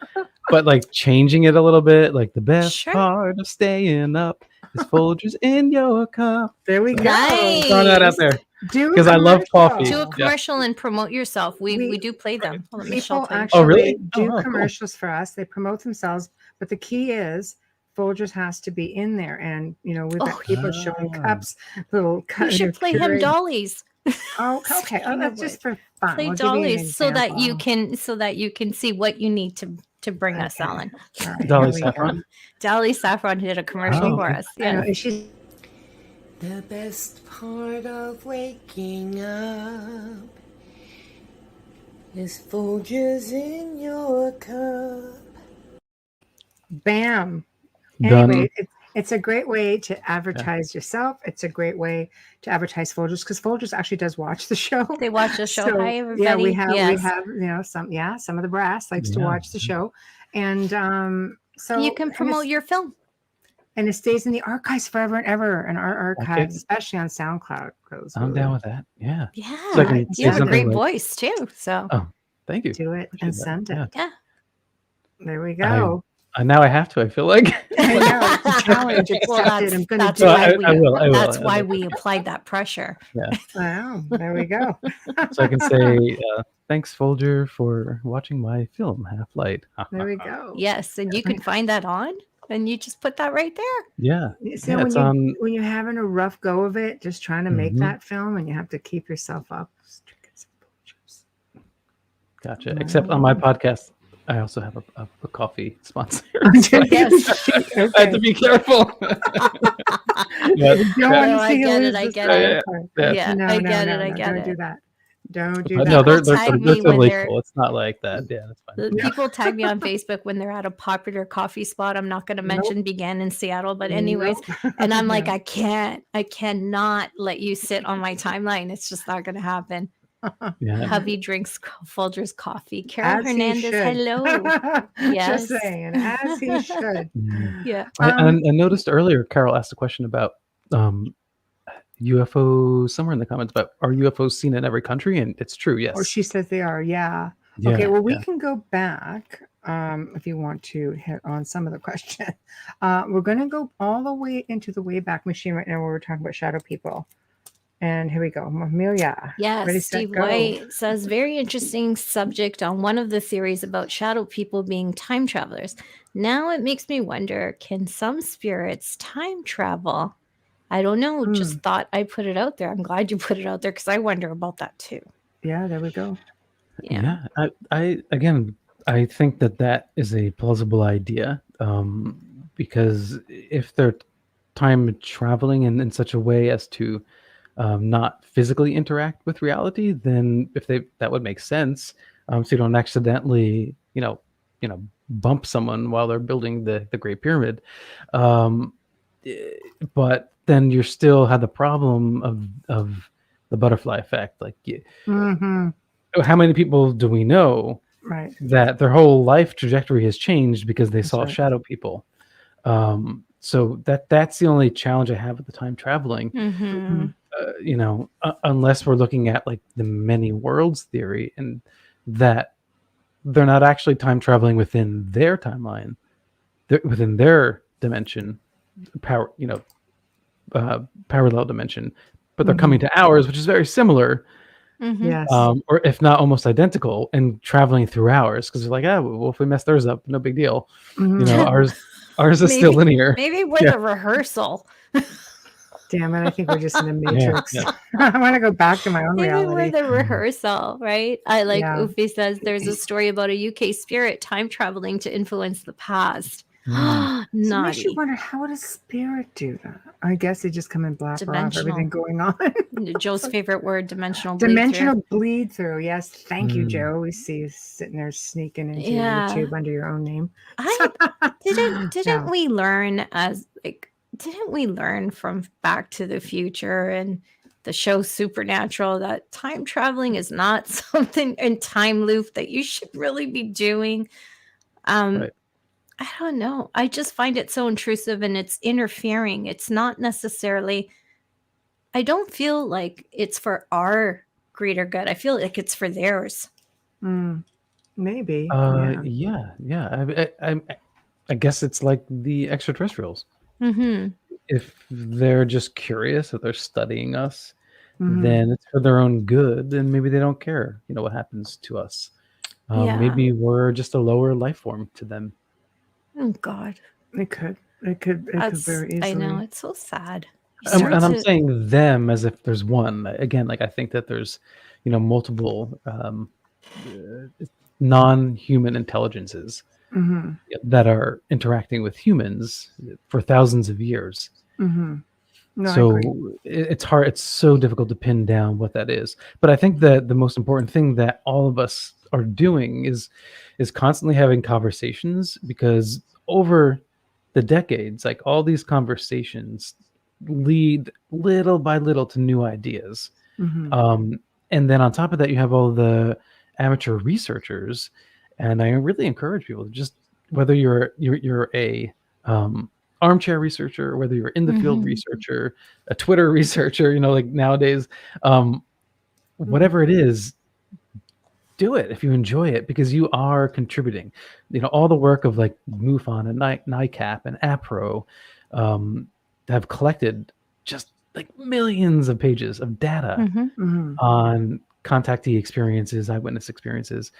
but like changing it a little bit. Like the best part of staying up is Folgers in your cup. There we go. Nice. Throw that out there. Because I love coffee. Do a commercial and promote yourself. We do play them. People actually do commercials for us. They promote themselves, but the key is Folgers has to be in there, and we've got people showing cups, little. You should play him dollies. Oh, okay. Oh, that's just for fun. Play dollies so that you can see what you need to bring us, Alan. Right, Dolly Saffron. Dolly Saffron did a commercial for us. Yeah. The best part of waking up is Folgers in your cup. Bam. Done. Anyway, it's a great way to advertise yourself. It's a great way to advertise Folgers, because Folgers actually does watch the show. They watch the show. Hi, everybody. Yeah, we have some of the brass likes to watch the show, and so you can promote your film. And it stays in the archives forever and ever. And our archives, especially on SoundCloud, goes. I'm down with that. Yeah. Yeah. So I can you have a great like, voice too. So. Oh, thank you. Do it and send it. Yeah. There we go. Now I have to. I feel like I know it's a challenge. Well, I'm going to do it. I will. That's why we applied that pressure. Yeah. Wow. There we go. So I can say thanks, Folger, for watching my film Half Light. There we go. Yes, and you can find that on, and you just put that right there. Yeah. So when you're having a rough go of it, just trying to make that film, and you have to keep yourself up. Gotcha. Except on my podcast, I also have a coffee sponsor. Yes. Okay. I have to be careful. I get it. I get it. Yeah, I get it. Don't do that. Don't do that. No, they're totally cool. It's not like that. Yeah, that's fine. People tag me on Facebook when they're at a popular coffee spot. I'm not going to mention began in Seattle, but anyways, and I'm like, I cannot let you sit on my timeline. It's just not going to happen. Yeah. Hubby drinks Folger's coffee. Carol Hernandez, hello. Yes. Just saying, as he should. Yeah. I noticed earlier, Carol asked a question about UFOs somewhere in the comments about, are UFOs seen in every country? And it's true, yes. Or she says they are, yeah. Okay, well, we can go back if you want to hit on some of the question. We're going to go all the way into the Wayback Machine right now where we're talking about shadow people. And here we go. Amelia. Yes, ready, Steve set, go. White says, very interesting subject on one of the theories about shadow people being time travelers. Now it makes me wonder, can some spirits time travel? I don't know. Just thought I put it out there. I'm glad you put it out there because I wonder about that too. Yeah, there we go. Yeah. I think that is a plausible idea because if they're time traveling in such a way as to not physically interact with reality, then that would make sense. So you don't accidentally, bump someone while they're building the Great Pyramid. But then you still have the problem of the butterfly effect. Like, how many people do we know that their whole life trajectory has changed because they saw shadow people? So that's the only challenge I have with the time traveling. Unless we're looking at like the many worlds theory, and that they're not actually time traveling within their timeline, within their dimension, parallel dimension, but they're coming to ours, which is very similar. Yes. Or if not almost identical, and traveling through ours, because they're like, well, if we mess theirs up, no big deal. Ours is still linear. Maybe we're the rehearsal. Damn it, I think we're just in a matrix. I want to go back to my own reality. Maybe we're the rehearsal, right? I like Ufi says there's a story about a UK spirit time traveling to influence the past. So makes you wonder, how would a spirit do that? I guess they just come and blabber off everything going on. Joe's favorite word, dimensional bleed through. Yes, thank you, Joe. We see you sitting there sneaking into YouTube under your own name. Didn't we learn Didn't we learn from Back to the Future and the show Supernatural that time traveling is not something in time loop that you should really be doing? I don't know. I just find it so intrusive and it's interfering. It's not necessarily, I don't feel like it's for our greater good. I feel like it's for theirs. Maybe. Yeah. I guess it's like the extraterrestrials. If they're just curious, if they're studying us, then it's for their own good, and maybe they don't care, what happens to us. Maybe we're just a lower life form to them. Oh God, it could very easily. I know, it's so sad. And I'm saying them as if there's one. Again, like I think that there's, multiple non-human intelligences that are interacting with humans for thousands of years. So it's hard. It's so difficult to pin down what that is. But I think that the most important thing that all of us are doing is constantly having conversations, because over the decades, like all these conversations lead little by little to new ideas. And then on top of that, you have all the amateur researchers. And I really encourage people to just, whether you're a armchair researcher, whether you're in the field researcher, a Twitter researcher, like nowadays, whatever it is, do it if you enjoy it, because you are contributing. All the work of like MUFON and NICAP and APRO have collected just like millions of pages of data on contactee experiences, eyewitness experiences.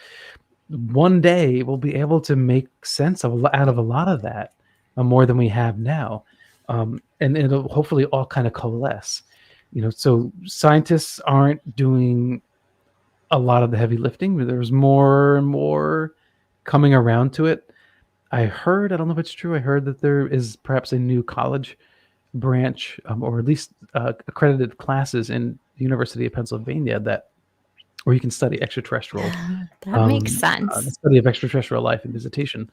One day we'll be able to make sense out of a lot of that, more than we have now, and it'll hopefully all kind of coalesce. So scientists aren't doing a lot of the heavy lifting. There's more and more coming around to it. I don't know if it's true, I heard that there is perhaps a new college branch, or at least accredited classes in the University of Pennsylvania where you can study extraterrestrial. That makes sense. The study of extraterrestrial life and visitation.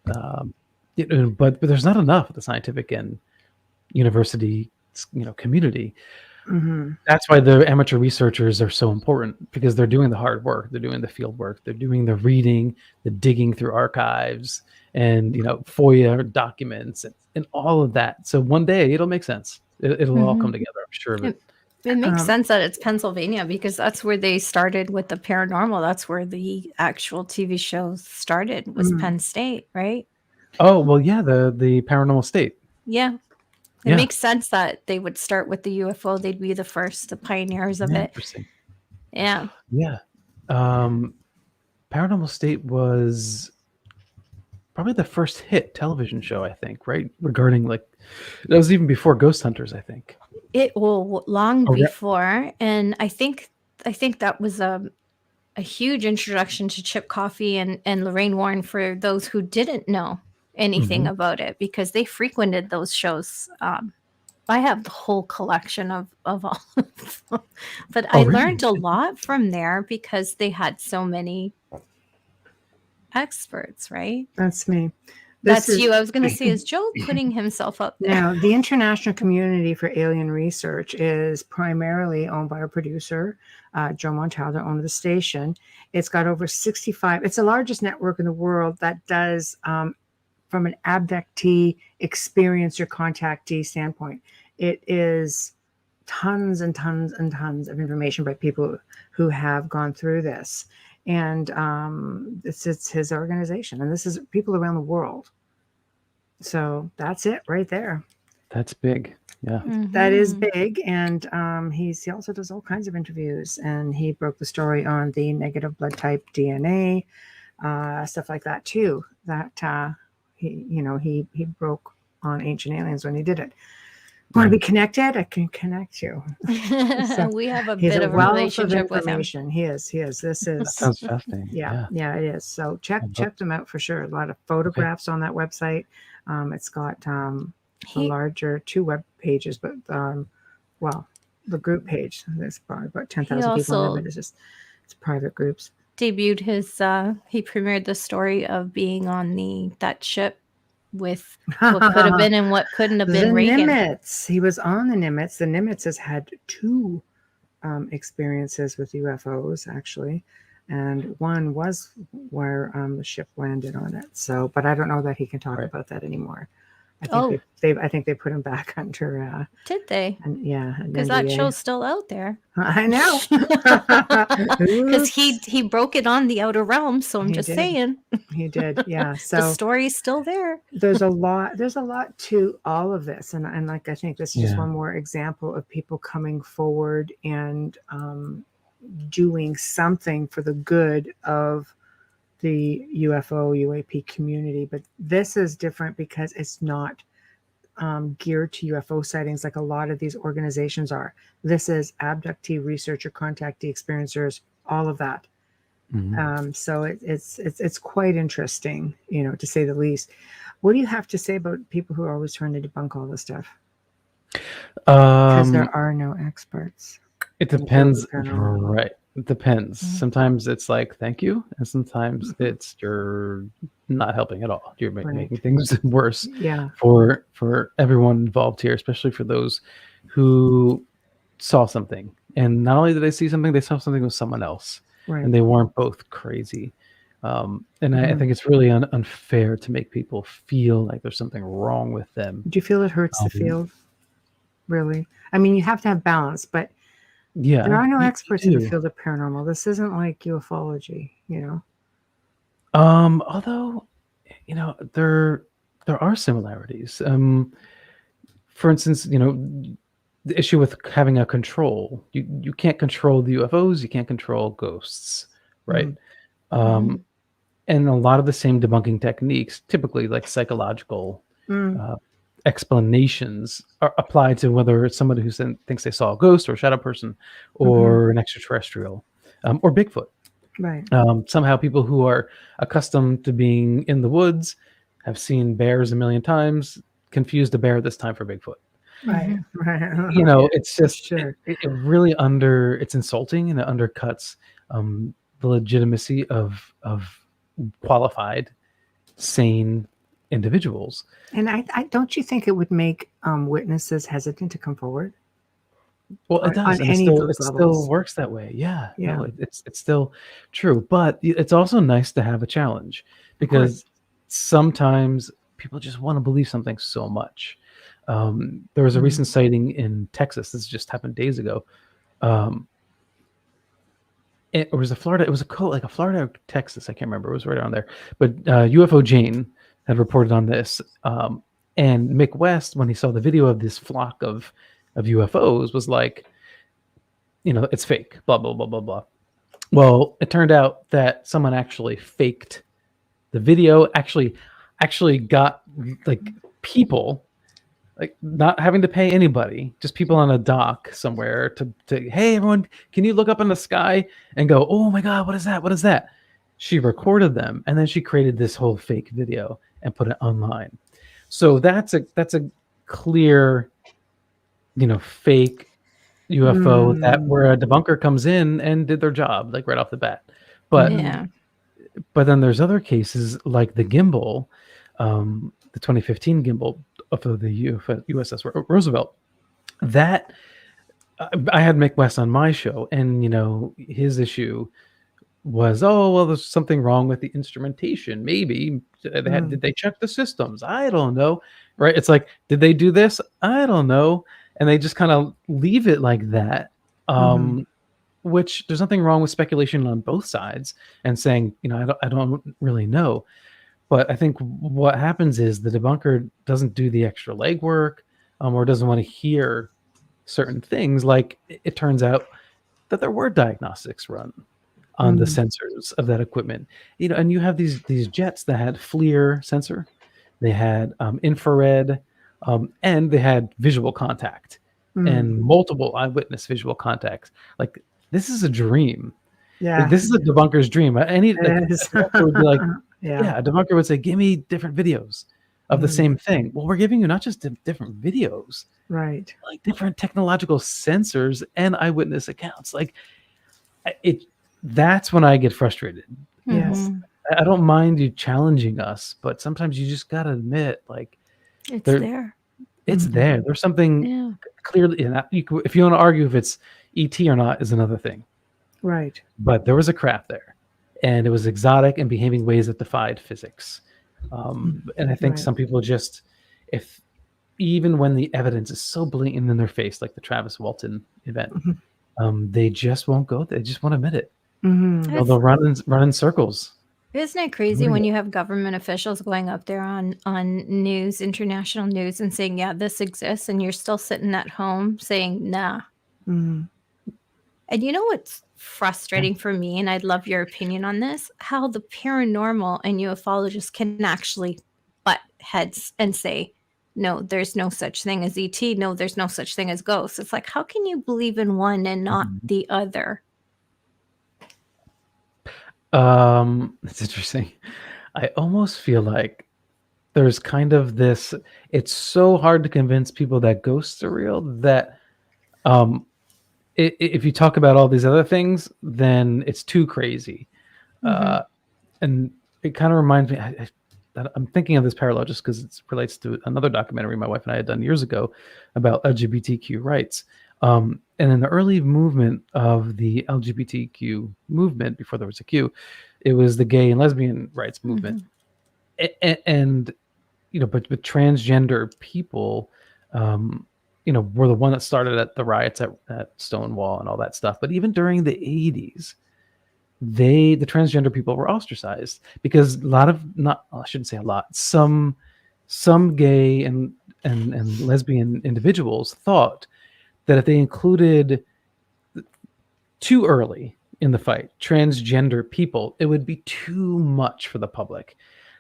But there's not enough at the scientific and university, community. That's why the amateur researchers are so important, because they're doing the hard work, they're doing the field work, they're doing the reading, the digging through archives, and FOIA documents and all of that. So one day it'll make sense. It'll all come together, I'm sure of it. It makes sense that it's Pennsylvania, because that's where they started with the paranormal. That's where the actual TV show started, was Penn State, right? Oh, well, yeah, the Paranormal State. Yeah. It makes sense that they would start with the UFO. They'd be the first, the pioneers of it. Interesting. Yeah. Yeah. Paranormal State was probably the first hit television show, I think, right? Regarding that was even before Ghost Hunters, I think. It will long before, and I think that was a huge introduction to Chip Coffey and Lorraine Warren for those who didn't know anything about it, because they frequented those shows. I have the whole collection of all of them, but I learned a lot from there because they had so many experts, right? That's me. That's you. I was going to say, is Joe putting himself up there? Now, the International Community for Alien Research is primarily owned by our producer, Joe Montaldo, owns the station. It's got over 65. It's the largest network in the world that does, from an abductee experience or contactee standpoint. It is tons and tons and tons of information by people who have gone through this. And it's his organization, and this is people around the world. So that's it right there. That's big. Yeah, that is big. And he also does all kinds of interviews, and he broke the story on the negative blood type DNA, stuff like that too. That he broke on Ancient Aliens when he did it. Want to be connected? I can connect you. So we have a bit of a relationship with him. He is. This is. That sounds fascinating. Yeah, it is. So check them out for sure. A lot of photographs on that website. It's got a larger 2 web pages, but the group page. There's probably about 10,000 people on there, but it's private groups. Debuted his. He premiered the story of being on that ship with what could have been and what couldn't have been. The Nimitz. He was on the Nimitz. The Nimitz has had 2 experiences with UFOs, actually, and one was where the ship landed on it. So, but I don't know that he can talk about that anymore. I think they put him back under. Did they? Because that show's still out there. I know. Because he broke it on the Outer Realms. So I'm saying. He did. Yeah. So the story's still there. There's a lot to all of this, and I think this is just one more example of people coming forward and doing something for the good of the UAP community. But this is different because it's not geared to UFO sightings like a lot of these organizations are. This is abductee researcher, contactee experiencers, all of that. So it's quite interesting, to say the least. What do you have to say about people who are always trying to debunk all this stuff? Because there are no experts. It depends, right? It depends. Sometimes it's like, thank you. And sometimes it's you're not helping at all. You're making things worse for everyone involved here, especially for those who saw something. And not only did they see something, they saw something with someone else. Right. And they weren't both crazy. And I think it's really unfair to make people feel like there's something wrong with them. Do you feel it hurts the field? Really? I mean, you have to have balance, but there are no experts in the field of paranormal. This isn't like ufology, Although, there are similarities. For instance, the issue with having a control. You can't control the UFOs. You can't control ghosts, right? And a lot of the same debunking techniques, typically like psychological explanations, are applied to whether it's somebody who thinks they saw a ghost or a shadow person or an extraterrestrial or Bigfoot. Right. Somehow people who are accustomed to being in the woods, have seen bears a million times, confused a bear this time for Bigfoot. Right. It's just it really it's insulting, and it undercuts the legitimacy of qualified, sane individuals. And I don't you think it would make witnesses hesitant to come forward? Well, it does. And it still works that way. Yeah. No, it's still true. But it's also nice to have a challenge, because sometimes people just want to believe something so much. There was a recent sighting in Texas. This just happened days ago. It was a Florida. It was a Florida, Texas. I can't remember. It was right around there. But UFO Jane had reported on this. And Mick West, when he saw the video of this flock of UFOs, was like, it's fake. Blah blah blah blah blah. Well, it turned out that someone actually faked the video. Actually got like people, like not having to pay anybody, just people on a dock somewhere to hey everyone, can you look up in the sky and go, oh my God, what is that? What is that? She recorded them, and then she created this whole fake video and put it online. So that's a clear, fake UFO that where a debunker comes in and did their job like right off the bat. But then there's other cases like the gimbal, the 2015 gimbal of the USS Roosevelt. That I had Mick West on my show, and his issue was, there's something wrong with the instrumentation. Maybe did they check the systems? I don't know. Right? It's like, did they do this? I don't know. And they just kind of leave it like that. Which there's nothing wrong with speculation on both sides and saying, I don't really know. But I think what happens is the debunker doesn't do the extra legwork, or doesn't want to hear certain things. Like it turns out that there were diagnostics run on the sensors of that equipment. And you have these jets that had FLIR sensor, they had infrared, and they had visual contact and multiple eyewitness visual contacts. Like, this is a dream. Yeah, like, this is a debunker's dream. A debunker would be like, a debunker would say, give me different videos of the same thing. Well, we're giving you not just different videos, right? Like different technological sensors and eyewitness accounts. Like that's when I get frustrated. Yes. I don't mind you challenging us, but sometimes you just got to admit, like, it's there. It's there. There's something clearly in that. If you want to argue if it's ET or not is another thing. Right. But there was a craft there, and it was exotic and behaving ways that defied physics. And I think some people just, even when the evidence is so blatant in their face, like the Travis Walton event, they just won't go. They just won't admit it. They'll run in circles. Isn't it crazy when you have government officials going up there on news, international news, and saying, yeah, this exists, and you're still sitting at home saying, nah. And you know what's frustrating for me, and I'd love your opinion on this, how the paranormal and ufologists can actually butt heads and say, no, there's no such thing as ET. No, there's no such thing as ghosts. It's like, how can you believe in one and not the other? It's interesting. I almost feel like there's kind of this, it's so hard to convince people that ghosts are real that if you talk about all these other things, then it's too crazy. And it kind of reminds me, I'm thinking of this parallel just because it relates to another documentary my wife and I had done years ago about LGBTQ rights. And in the early movement of the LGBTQ movement, before there was a Q, it was the gay and lesbian rights movement. And but transgender people, were the one that started at the riots at Stonewall and all that stuff. But even during the 80s, the transgender people were ostracized because I shouldn't say a lot, some gay and lesbian individuals thought that if they included too early in the fight transgender people, it would be too much for the public.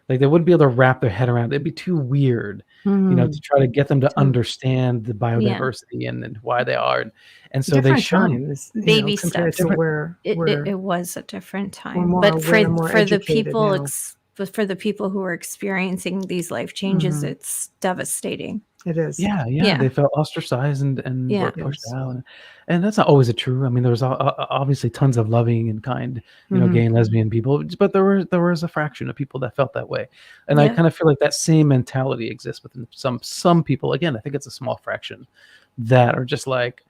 Like they wouldn't be able to wrap their head around it. It'd be too weird, to try to get them to understand the biodiversity and why they are. And so they shine. Baby steps. It was a different time. But for the people for the people who are experiencing these life changes, it's devastating. It is. Yeah. They felt ostracized and were pushed out. And that's not always true. I mean, there was obviously tons of loving and kind, gay and lesbian people, but there was a fraction of people that felt that way. And I kind of feel like that same mentality exists within some people. Again, I think it's a small fraction that are just like,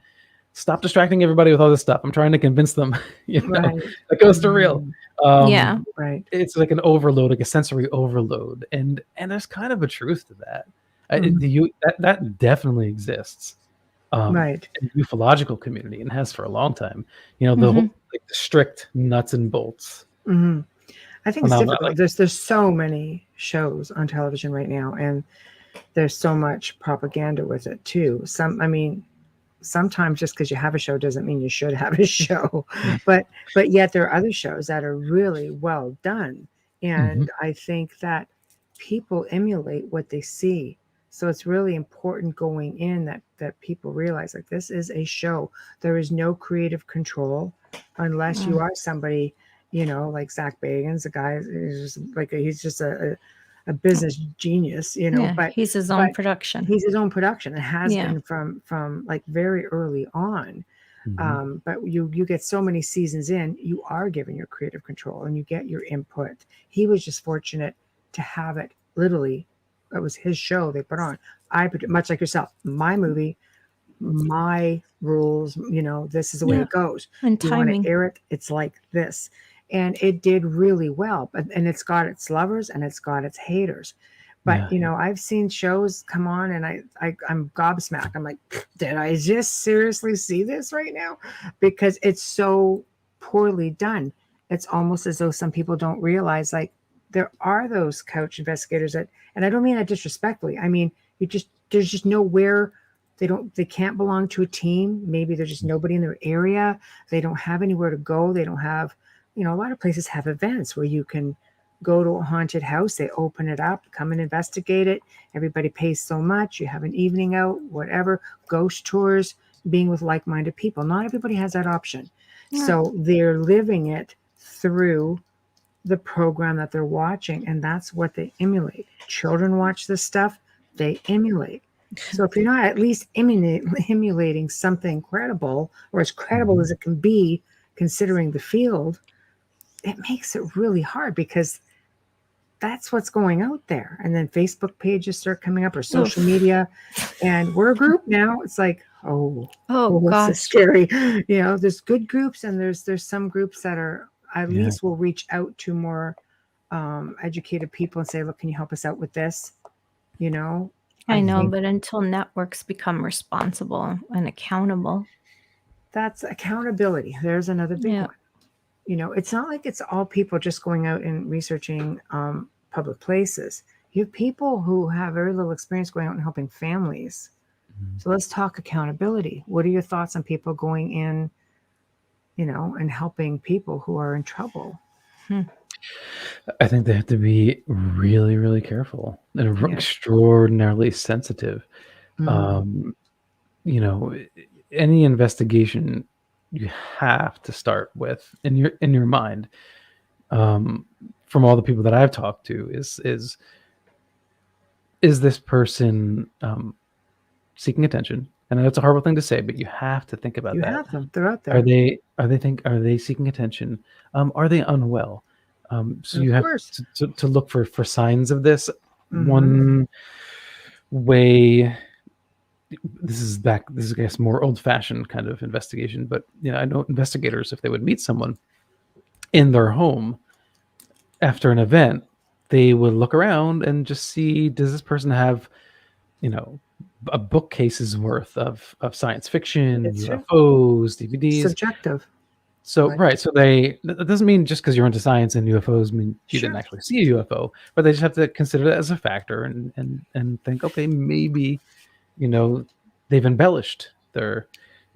stop distracting everybody with all this stuff. I'm trying to convince them, that goes to real. Right. It's like an overload, like a sensory overload. And there's kind of a truth to that. That definitely exists. In the ufological community and has for a long time. The whole, like the strict nuts and bolts. I think it's difficult. There's so many shows on television right now, and there's so much propaganda with it too. Sometimes just because you have a show doesn't mean you should have a show, but yet there are other shows that are really well done, and I think that people emulate what they see. So it's really important going in that people realize, like, this is a show. There is no creative control unless you are somebody, like Zach Bagans, a guy is like he's just a business genius, but he's his own production. He's his own production and has been from like very early on. But you get so many seasons in, you are given your creative control and you get your input. He was just fortunate to have it literally. It was his show they put on. Much like yourself, my movie, my rules, this is the way it goes. And you timing. Want to air it, it's like this. And it did really well. And it's got its lovers and it's got its haters. But, I've seen shows come on and I'm gobsmacked. I'm like, did I just seriously see this right now? Because it's so poorly done. It's almost as though some people don't realize, like, there are those couch investigators that, and I don't mean that disrespectfully. I mean, there's just nowhere they can't belong to a team. Maybe there's just nobody in their area. They don't have anywhere to go. They don't have, a lot of places have events where you can go to a haunted house. They open it up, come and investigate it. Everybody pays so much. You have an evening out, whatever, ghost tours, being with like-minded people. Not everybody has that option. So they're living it through the program that they're watching, and that's what they emulate. Children watch this stuff, they emulate. So if you're not at least emulating something credible, or as credible as it can be considering the field, it makes it really hard because that's what's going out there. And then Facebook pages start coming up or social media, and we're a group now. It's like, oh gosh, this is scary. There's good groups and there's some groups that are at least will reach out to more educated people and say, look, can you help us out with this? I know, but until networks become responsible and accountable. That's accountability. There's another big one. It's not like it's all people just going out and researching public places. You have people who have very little experience going out and helping families. So let's talk accountability. What are your thoughts on people going in, and helping people who are in trouble? I think they have to be really, really careful and extraordinarily sensitive. Any investigation you have to start with in your mind. From all the people that I've talked to, is this person seeking attention? And I know it's a horrible thing to say, but you have to think about that. You have them. They're out there. Are they seeking attention? Are they unwell? So you have to look for signs of this. One way, this is I guess more old-fashioned kind of investigation, but I know investigators, if they would meet someone in their home, after an event, they would look around and just see, does this person have, a bookcase's worth of science fiction, It's true. UFOs, DVDs. Subjective. So right, so that doesn't mean just because you're into science and UFOs mean you didn't actually see a UFO, but they just have to consider that as a factor and think, okay, maybe they've embellished their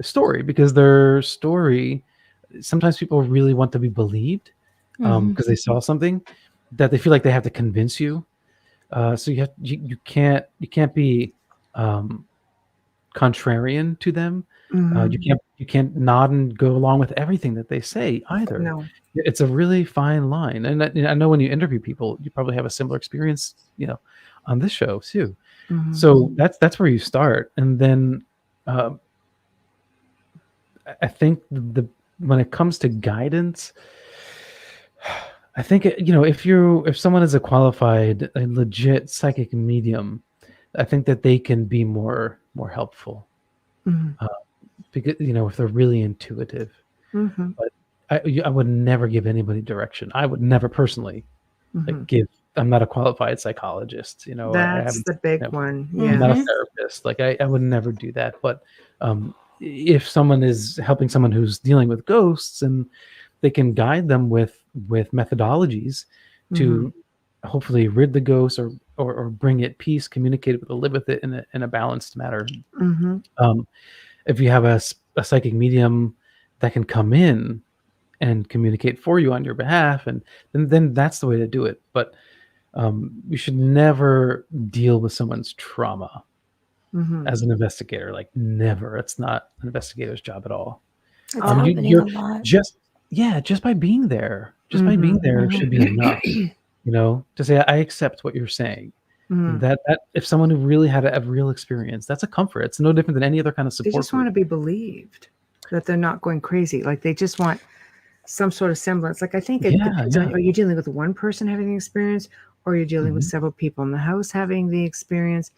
story, because their story, sometimes people really want to be believed because they saw something that they feel like they have to convince you. So you can't be contrarian to them. You can't nod and go along with everything that they say either. No. It's a really fine line. And I know when you interview people, you probably have a similar experience, on this show too. So that's where you start. And then I think when it comes to guidance, I think, if someone is a qualified, a legit psychic medium, I think that they can be more helpful. Because if they're really intuitive. But I would never give anybody direction. I would never personally I'm not a qualified psychologist. That's the big one. Yeah. I'm not a therapist. I would never do that. But if someone is helping someone who's dealing with ghosts, and they can guide them with methodologies to hopefully rid the ghost or bring it peace, communicate it, live with it in a balanced manner. If you have a psychic medium that can come in and communicate for you on your behalf, and then that's the way to do it. But you should never deal with someone's trauma as an investigator. Never. It's not an investigator's job at all. It's happening a lot. Just by being there, should be enough. To say, I accept what you're saying. That if someone who really had a real experience, that's a comfort. It's no different than any other kind of support. They just want to be believed that they're not going crazy. They just want some sort of semblance. I think it depends on, are you dealing with one person having the experience, or you're dealing with several people in the house having the experience?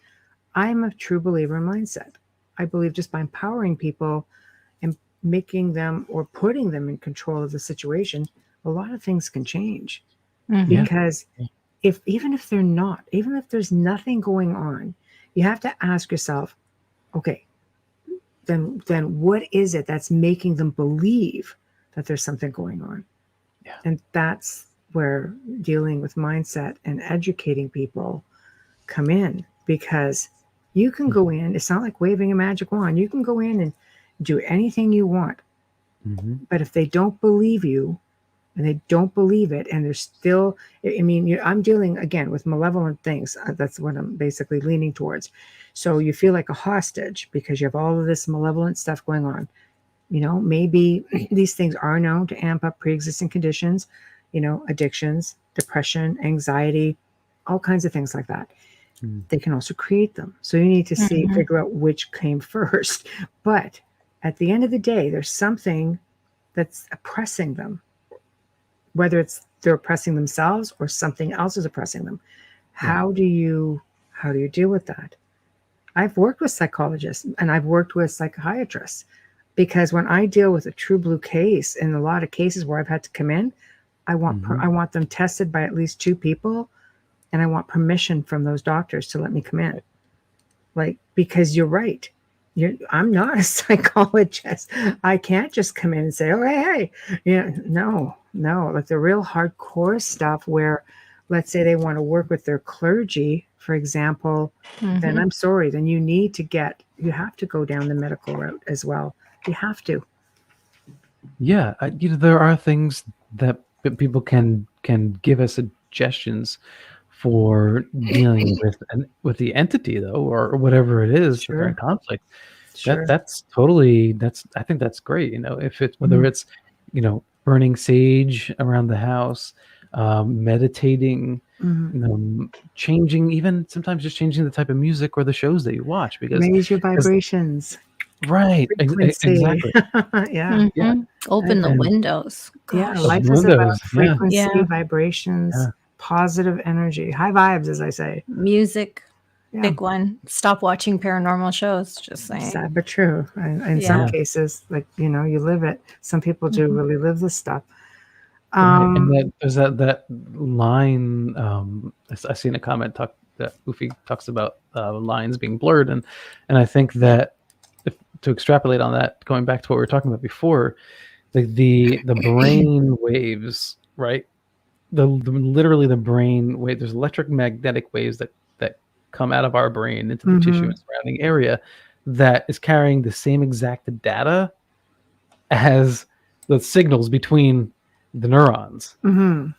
I'm a true believer in mindset. I believe just by empowering people and making them or putting them in control of the situation, a lot of things can change. Because even if there's nothing going on, you have to ask yourself, okay, then what is it that's making them believe that there's something going on? And that's where dealing with mindset and educating people come in, because you can go in, it's not like waving a magic wand. You can go in and do anything you want. But if they don't believe you, and they don't believe it, and they're still, I'm dealing again with malevolent things. That's what I'm basically leaning towards. So you feel like a hostage because you have all of this malevolent stuff going on. Maybe these things are known to amp up pre-existing conditions, addictions, depression, anxiety, all kinds of things like that. They can also create them. So you need to figure out which came first. But at the end of the day, there's something that's oppressing them. Whether it's they're oppressing themselves or something else is oppressing them. How do you deal with that? I've worked with psychologists and I've worked with psychiatrists, because when I deal with a true blue case, in a lot of cases where I've had to come in, I want them tested by at least 2 people, and I want permission from those doctors to let me come in. Because you're right. I'm not a psychologist. I can't just come in and say, oh, hey. No. The real hardcore stuff where, let's say they want to work with their clergy, for example, then I'm sorry, then you have to go down the medical route as well. You have to. Yeah. There are things that people can give us suggestions for dealing with the entity, though, or whatever it is that they're in conflict. I think that's great. If it's whether it's burning sage around the house, meditating, sometimes just changing the type of music or the shows that you watch, because raise your vibrations. Right. Exactly. Open the windows. Life is about frequency, vibrations, positive energy, high vibes, as I say. Music, big one. Stop watching paranormal shows. Just saying. Sad but true. In some cases, you live it. Some people do really live this stuff. Right. And there's that line. I seen a comment that Goofy talks about lines being blurred, and I think that to extrapolate on that, going back to what we were talking about before, the brain waves, right? Literally the brain wave. There's electromagnetic waves that come out of our brain into the tissue and surrounding area that is carrying the same exact data as the signals between the neurons. And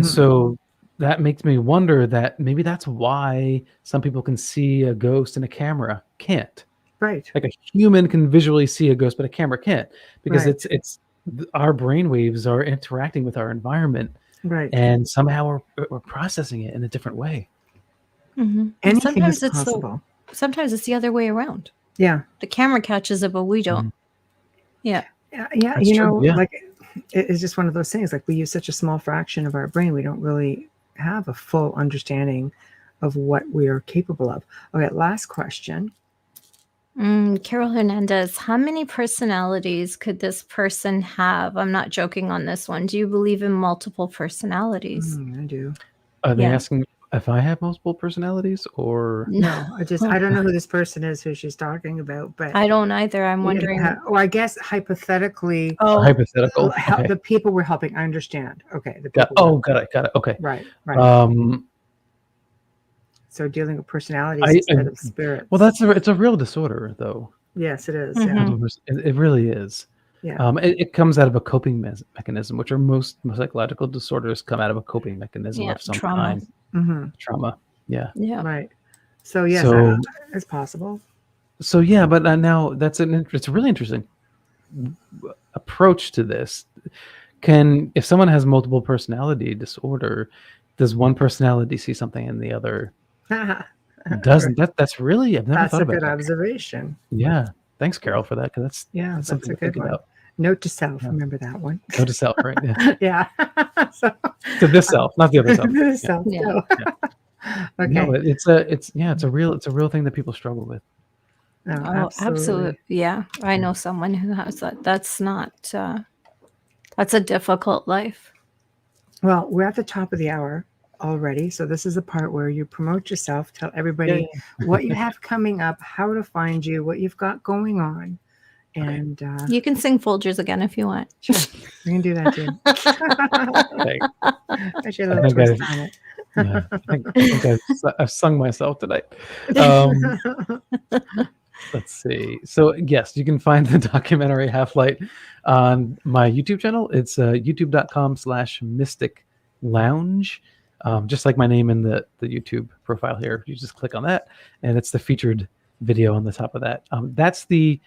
so that makes me wonder that maybe that's why some people can see a ghost and a camera can't. Right. Like a human can visually see a ghost, but a camera can't, because it's our brain waves are interacting with our environment. Right. And somehow we're processing it in a different way. Anything sometimes is possible. Sometimes it's the other way around. Yeah. The camera catches it, but we don't. Yeah. Yeah. That's true. Like it's just one of those things. Like we use such a small fraction of our brain. We don't really have a full understanding of what we are capable of. Okay. Last question. Carol Hernandez, how many personalities could this person have? I'm not joking on this one. Do you believe in multiple personalities? I do. Are they asking if I have multiple personalities, or no? I don't know who this person is, who she's talking about, but I don't either. I'm wondering. I guess hypothetically. Oh, hypothetical. The people we're helping. I understand. Okay. Got it. Okay. Right. So dealing with personalities instead of spirits. Well, it's a real disorder, though. Yes, it is. It really is. Yeah. It comes out of a coping mechanism, which are most psychological disorders come out of a coping mechanism of some kind. Trauma. Yeah. Right. So yes, it's possible. So yeah, but now it's a really interesting approach to this. If someone has multiple personality disorder, does one personality see something and the other doesn't? That's really, I've never thought about that. That's a good observation. Yeah. Thanks, Carol, for that, because that's something a good one. About. Note to self. Yeah. Remember that one. Note to self, right? Yeah. To this self, not the other self. This self. Yeah. Okay. No, it's a real thing that people struggle with. Oh, absolutely. Yeah, I know someone who has that. That's not. That's a difficult life. Well, we're at the top of the hour already, so this is the part where you promote yourself, tell everybody what you have coming up, how to find you, what you've got going on. And you can sing Folgers again if you want. Sure, we can do that too. I should have a little twist on it. Yeah, I think I've sung myself tonight. Let's see. So yes, you can find the documentary Half-Light on my YouTube channel. It's youtube.com/Mystic Lounge. Just like my name in the YouTube profile here. You just click on that, and it's the featured video on the top of that. That's the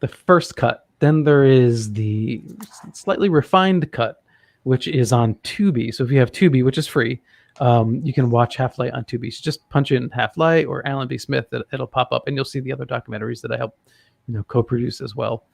first cut. Then there is the slightly refined cut, which is on Tubi. So if you have Tubi, which is free, you can watch Half-Light on Tubi. So just punch in Half-Light or Alan B. Smith, it'll pop up, and you'll see the other documentaries that I help, co-produce as well.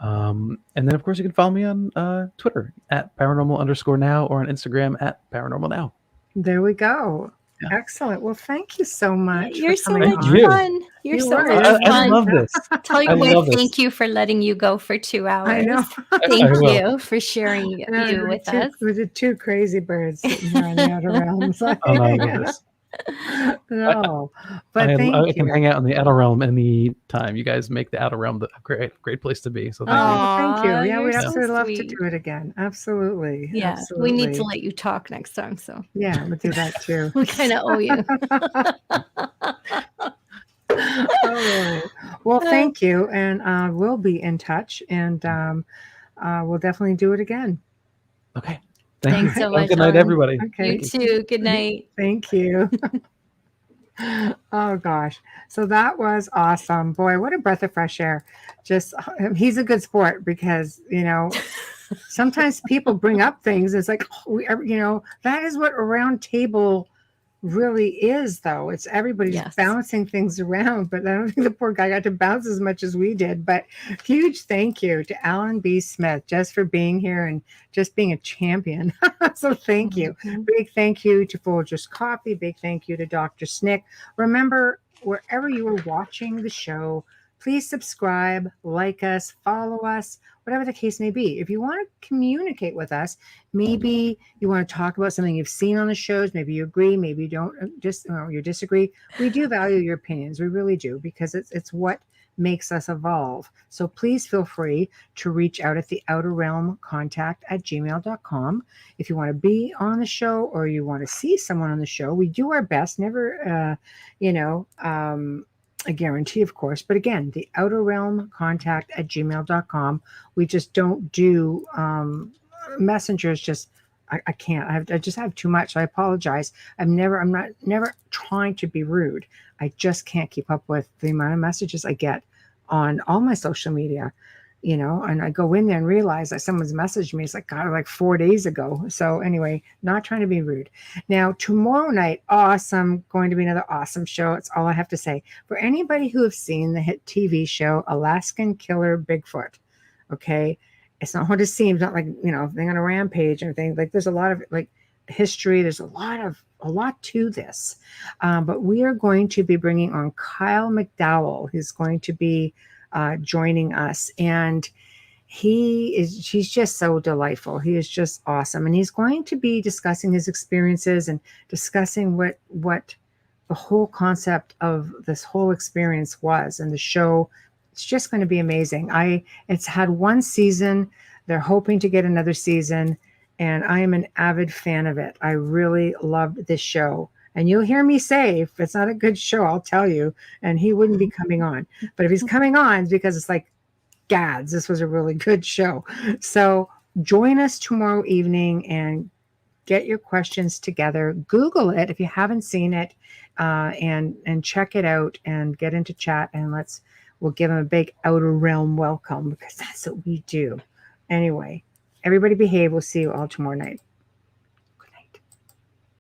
And then of course you can follow me on Twitter at paranormal_now, or on Instagram at paranormal now. There we go. Yeah. Excellent. Well, thank you so much. You're so much fun. You're so much fun. I love this. Tell your wife thank you for letting you go for 2 hours. I know. Thank you for sharing you with us. With the two crazy birds sitting here on the outer realms. No, but I can hang out in the outer realm any time. You guys make the outer realm a great place to be. So thank you. Yeah, we'd absolutely love to do it again. Absolutely. Yeah, absolutely. We need to let you talk next time. So yeah, we'll do that too. We kind of owe you. All right. Well, thank you, and we'll be in touch, and we'll definitely do it again. Okay. Thanks so much. Good night, everybody. Okay. You too. Good night. Thank you. Oh gosh. So that was awesome. Boy, what a breath of fresh air. Just he's a good sport, because sometimes people bring up things. It's like, that is what a round table really is, though. It's everybody's bouncing things around, but I don't think the poor guy got to bounce as much as we did. But huge thank you to Alan B. Smith just for being here and just being a champion. So thank you. Big thank you to Folgers Coffee. Big thank you to Dr. Snick. Remember, wherever you are watching the show, please subscribe, like us, follow us, whatever the case may be. If you want to communicate with us, maybe you want to talk about something you've seen on the shows, maybe you agree, maybe you don't, just you disagree. We do value your opinions. We really do, because it's what makes us evolve. So please feel free to reach out at the outer realm contact@gmail.com. If you want to be on the show or you want to see someone on the show, we do our best. Never, a guarantee, of course. But again, the outer realm contact@gmail.com. We just don't do messengers. Just I can't. I just have too much. I apologize. I'm never trying to be rude. I just can't keep up with the amount of messages I get on all my social media, and I go in there and realize that someone's messaged me. It's like, God, like 4 days ago. So anyway, not trying to be rude. Now, tomorrow night, going to be another awesome show. It's all I have to say. For anybody who have seen the hit TV show, Alaskan Killer Bigfoot, okay? It's not what it seems, not like, thing on a rampage or anything. Like, there's a lot of history. There's a lot to this. But we are going to be bringing on Kyle McDowell. He's going to be joining us, and he's just so delightful. He is just awesome. And he's going to be discussing his experiences and discussing what the whole concept of this whole experience was. And the show, it's just going to be amazing. It's had one season. They're hoping to get another season, and I am an avid fan of it. I really loved this show. And you'll hear me say, if it's not a good show, I'll tell you, and he wouldn't be coming on. But if he's coming on, it's because it's like, gads, this was a really good show. So join us tomorrow evening and get your questions together. Google it if you haven't seen it, and check it out and get into chat, and we'll give him a big outer realm welcome, because that's what we do. Anyway, everybody behave. We'll see you all tomorrow night.